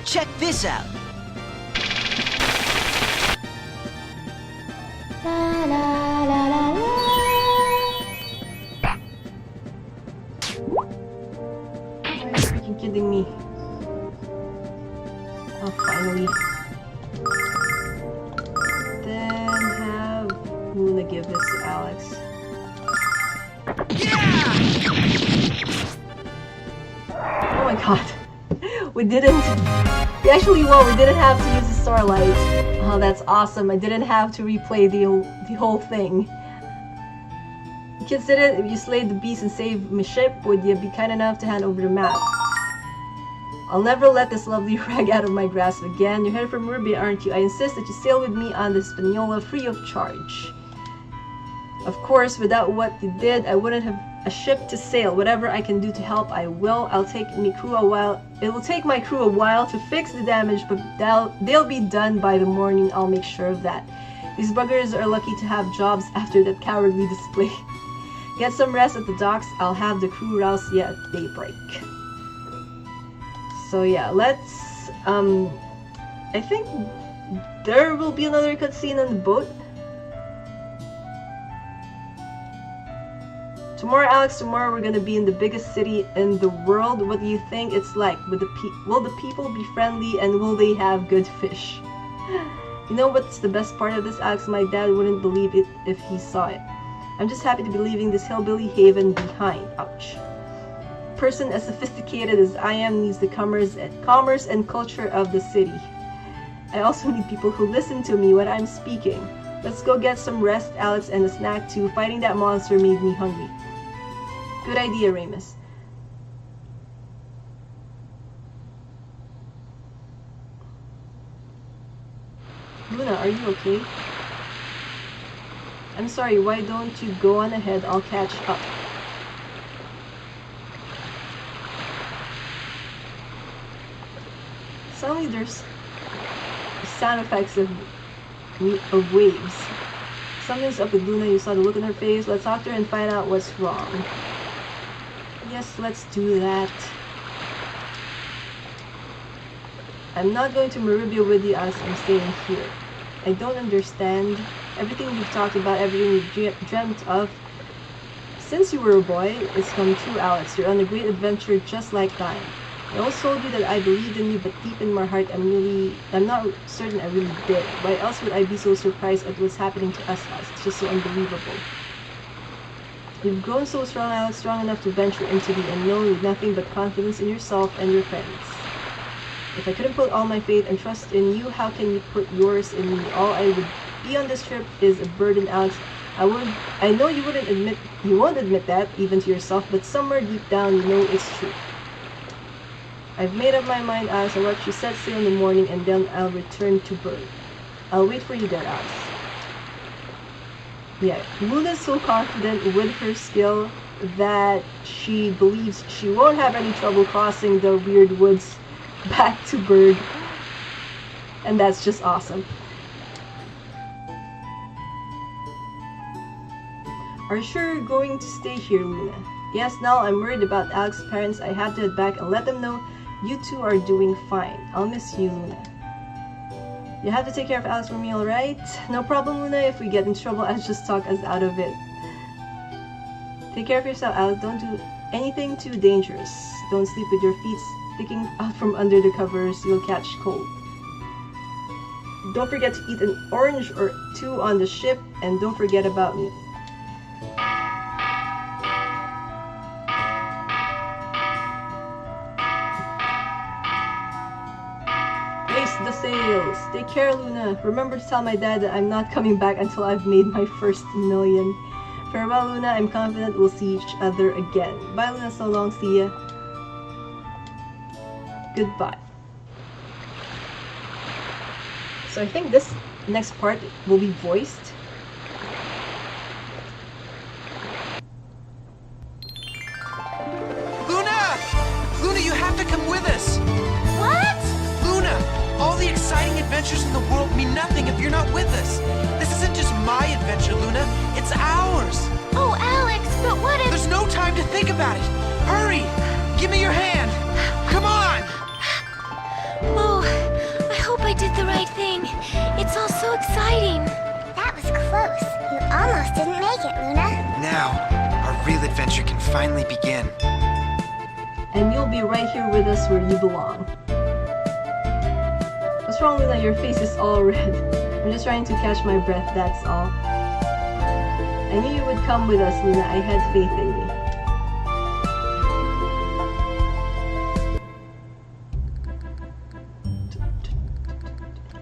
Check this out. Are you freaking kidding me? Oh, finally. Then have Luna give this to Alex. Oh my god. We didn't have to use the Starlight. Oh, that's awesome. I didn't have to replay the whole thing. Consider if you slayed the beast and saved my ship, would you be kind enough to hand over the map? I'll never let this lovely rag out of my grasp again. You're headed for Meribia, aren't you? I insist that you sail with me on the Hispaniola free of charge. Of course, without what you did, I wouldn't have a ship to sail. Whatever I can do to help, I will. It will take my crew a while to fix the damage, but they'll be done by the morning. I'll make sure of that. These buggers are lucky to have jobs after that cowardly display. Get some rest at the docks. I'll have the crew rouse you at daybreak. So yeah, let's I think there will be another cutscene on the boat. Tomorrow, Alex, tomorrow we're gonna be in the biggest city in the world. What do you think it's like? Will the people be friendly and will they have good fish? You know what's the best part of this, Alex? My dad wouldn't believe it if he saw it. I'm just happy to be leaving this hillbilly haven behind. Ouch. A person as sophisticated as I am needs the commerce and culture of the city. I also need people who listen to me when I'm speaking. Let's go get some rest, Alex, and a snack too. Fighting that monster made me hungry. Good idea, Ramus. Luna, are you okay? I'm sorry, why don't you go on ahead? I'll catch up. Suddenly there's sound effects of waves. Something's up with Luna. You saw the look on her face. Let's talk to her and find out what's wrong. Yes, let's do that. I'm not going to Meribia with you, Alex. I'm staying here. I don't understand. Everything you've talked about, everything you dreamt of since you were a boy, it's come true, Alex. You're on a great adventure just like mine. I always told you that I believed in you, but deep in my heart, I'm not certain I really did. Why else would I be so surprised at what's happening to us, Alex? It's just so unbelievable. You've grown so strong, Alex, strong enough to venture into the unknown with nothing but confidence in yourself and your friends. If I couldn't put all my faith and trust in you, how can you put yours in me? All I would be on this trip is a burden, Alex. I know you won't admit that, even to yourself, but somewhere deep down you know it's true. I've made up my mind, Alex. I'll let you set sail in the morning and then I'll return to Burg. I'll wait for you there, Alex. Yeah, Luna's so confident with her skill that she believes she won't have any trouble crossing the weird woods back to Burg. And that's just awesome. Are you sure you're going to stay here, Luna? Yes, now I'm worried about Alex's parents. I have to head back and let them know you two are doing fine. I'll miss you, Luna. You have to take care of Alex for me, alright? No problem, Luna. If we get in trouble, I'll just talk us out of it. Take care of yourself, Alex. Don't do anything too dangerous. Don't sleep with your feet sticking out from under the covers. You'll catch cold. Don't forget to eat an orange or two on the ship, and don't forget about me. The sails. Take care, Luna. Remember to tell my dad that I'm not coming back until I've made my first million. Farewell, Luna. I'm confident we'll see each other again. Bye, Luna. So long. See ya. Goodbye. So I think this next part will be voiced. Luna! Luna, you have to come with us! What? Luna! All the exciting adventures in the world mean nothing if you're not with us. This isn't just my adventure, Luna. It's ours. Oh, Alex, but what if... There's no time to think about it. Hurry! Give me your hand. Come on! Oh, I hope I did the right thing. It's all so exciting. That was close. You almost didn't make it, Luna. Now, our real adventure can finally begin. And you'll be right here with us where you belong. What's wrong, Luna? Your face is all red. I'm just trying to catch my breath, that's all. I knew you would come with us, Luna. I had faith in you.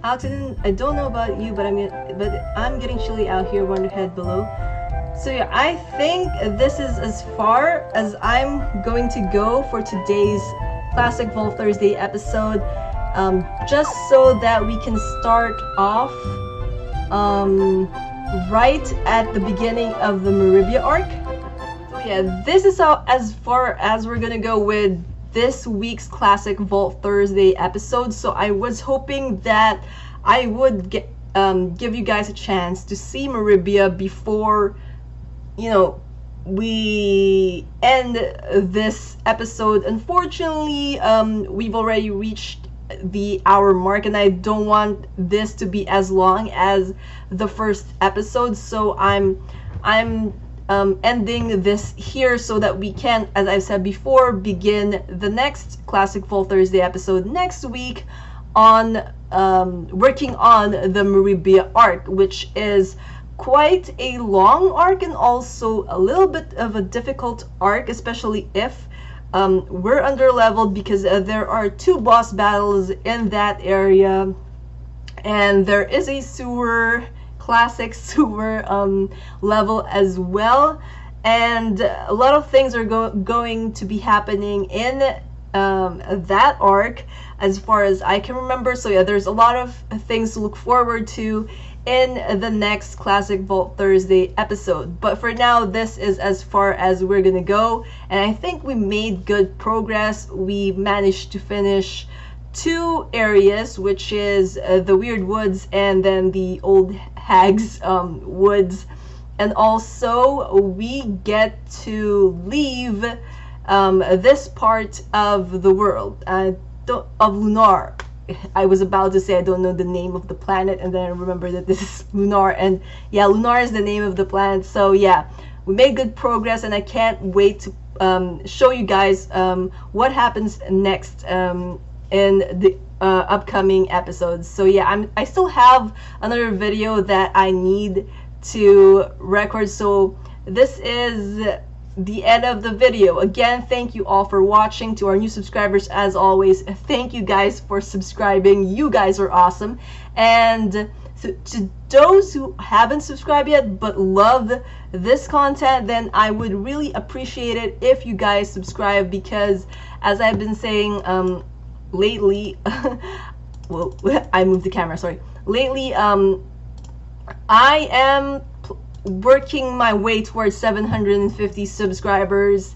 Alex, I don't know about you, but I'm getting chilly out here. Want to head below? So yeah, I think this is as far as I'm going to go for today's Classic Vault Thursday episode. Just so that we can start off right at the beginning of the Meribia arc. So yeah, this is as far as we're gonna go with this week's Classic Vault Thursday episode. So I was hoping that I would give you guys a chance to see Meribia before, you know, we end this episode. Unfortunately, we've already reached the hour mark, and I don't want this to be as long as the first episode, so I'm ending this here so that we can, as I said before, begin the next Classic Vault Thursday episode next week on working on the Meribia arc, which is quite a long arc and also a little bit of a difficult arc, especially if we're under leveled, because there are 2 boss battles in that area, and there is a sewer, classic sewer level as well, and a lot of things are going to be happening in that arc as far as I can remember. So yeah, there's a lot of things to look forward to in the next Classic Vault Thursday episode. But for now, this is as far as we're gonna go, and I think we made good progress. We managed to finish 2 areas, which is the Weird Woods and then the Old Hag's Woods, and also we get to leave this part of the world, of Lunar. I was about to say I don't know the name of the planet, and then I remember that this is Lunar, and yeah, Lunar is the name of the planet. So yeah, we made good progress, and I can't wait to show you guys what happens next in the upcoming episodes. So yeah, I still have another video that I need to record, so this is the end of the video. Again, thank you all for watching. To our new subscribers, as always, thank you guys for subscribing. You guys are awesome. And to those who haven't subscribed yet but love this content, then I would really appreciate it if you guys subscribe, because as I've been saying lately, well, I moved the camera, sorry. Lately, I am working my way towards 750 subscribers,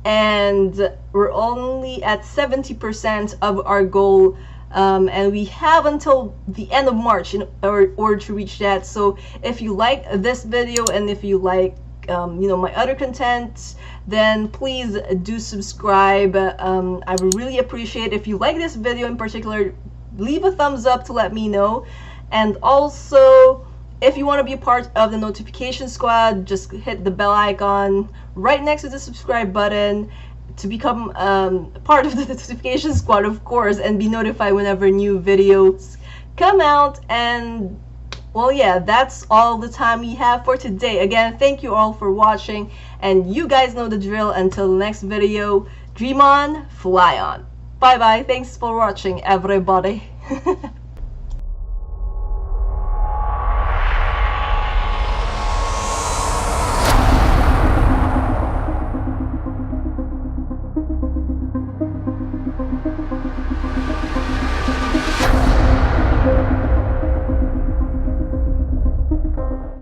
and we're only at 70% of our goal, and we have until the end of March in order to reach that. So if you like this video and if you like you know, my other content, then please do subscribe. I would really appreciate if you like this video in particular, leave a thumbs up to let me know. And also, if you want to be a part of the notification squad, just hit the bell icon right next to the subscribe button to become part of the notification squad, of course, and be notified whenever new videos come out. And well, yeah, that's all the time we have for today. Again, thank you all for watching, and you guys know the drill. Until the next video, dream on, fly on. Bye bye. Thanks for watching, everybody.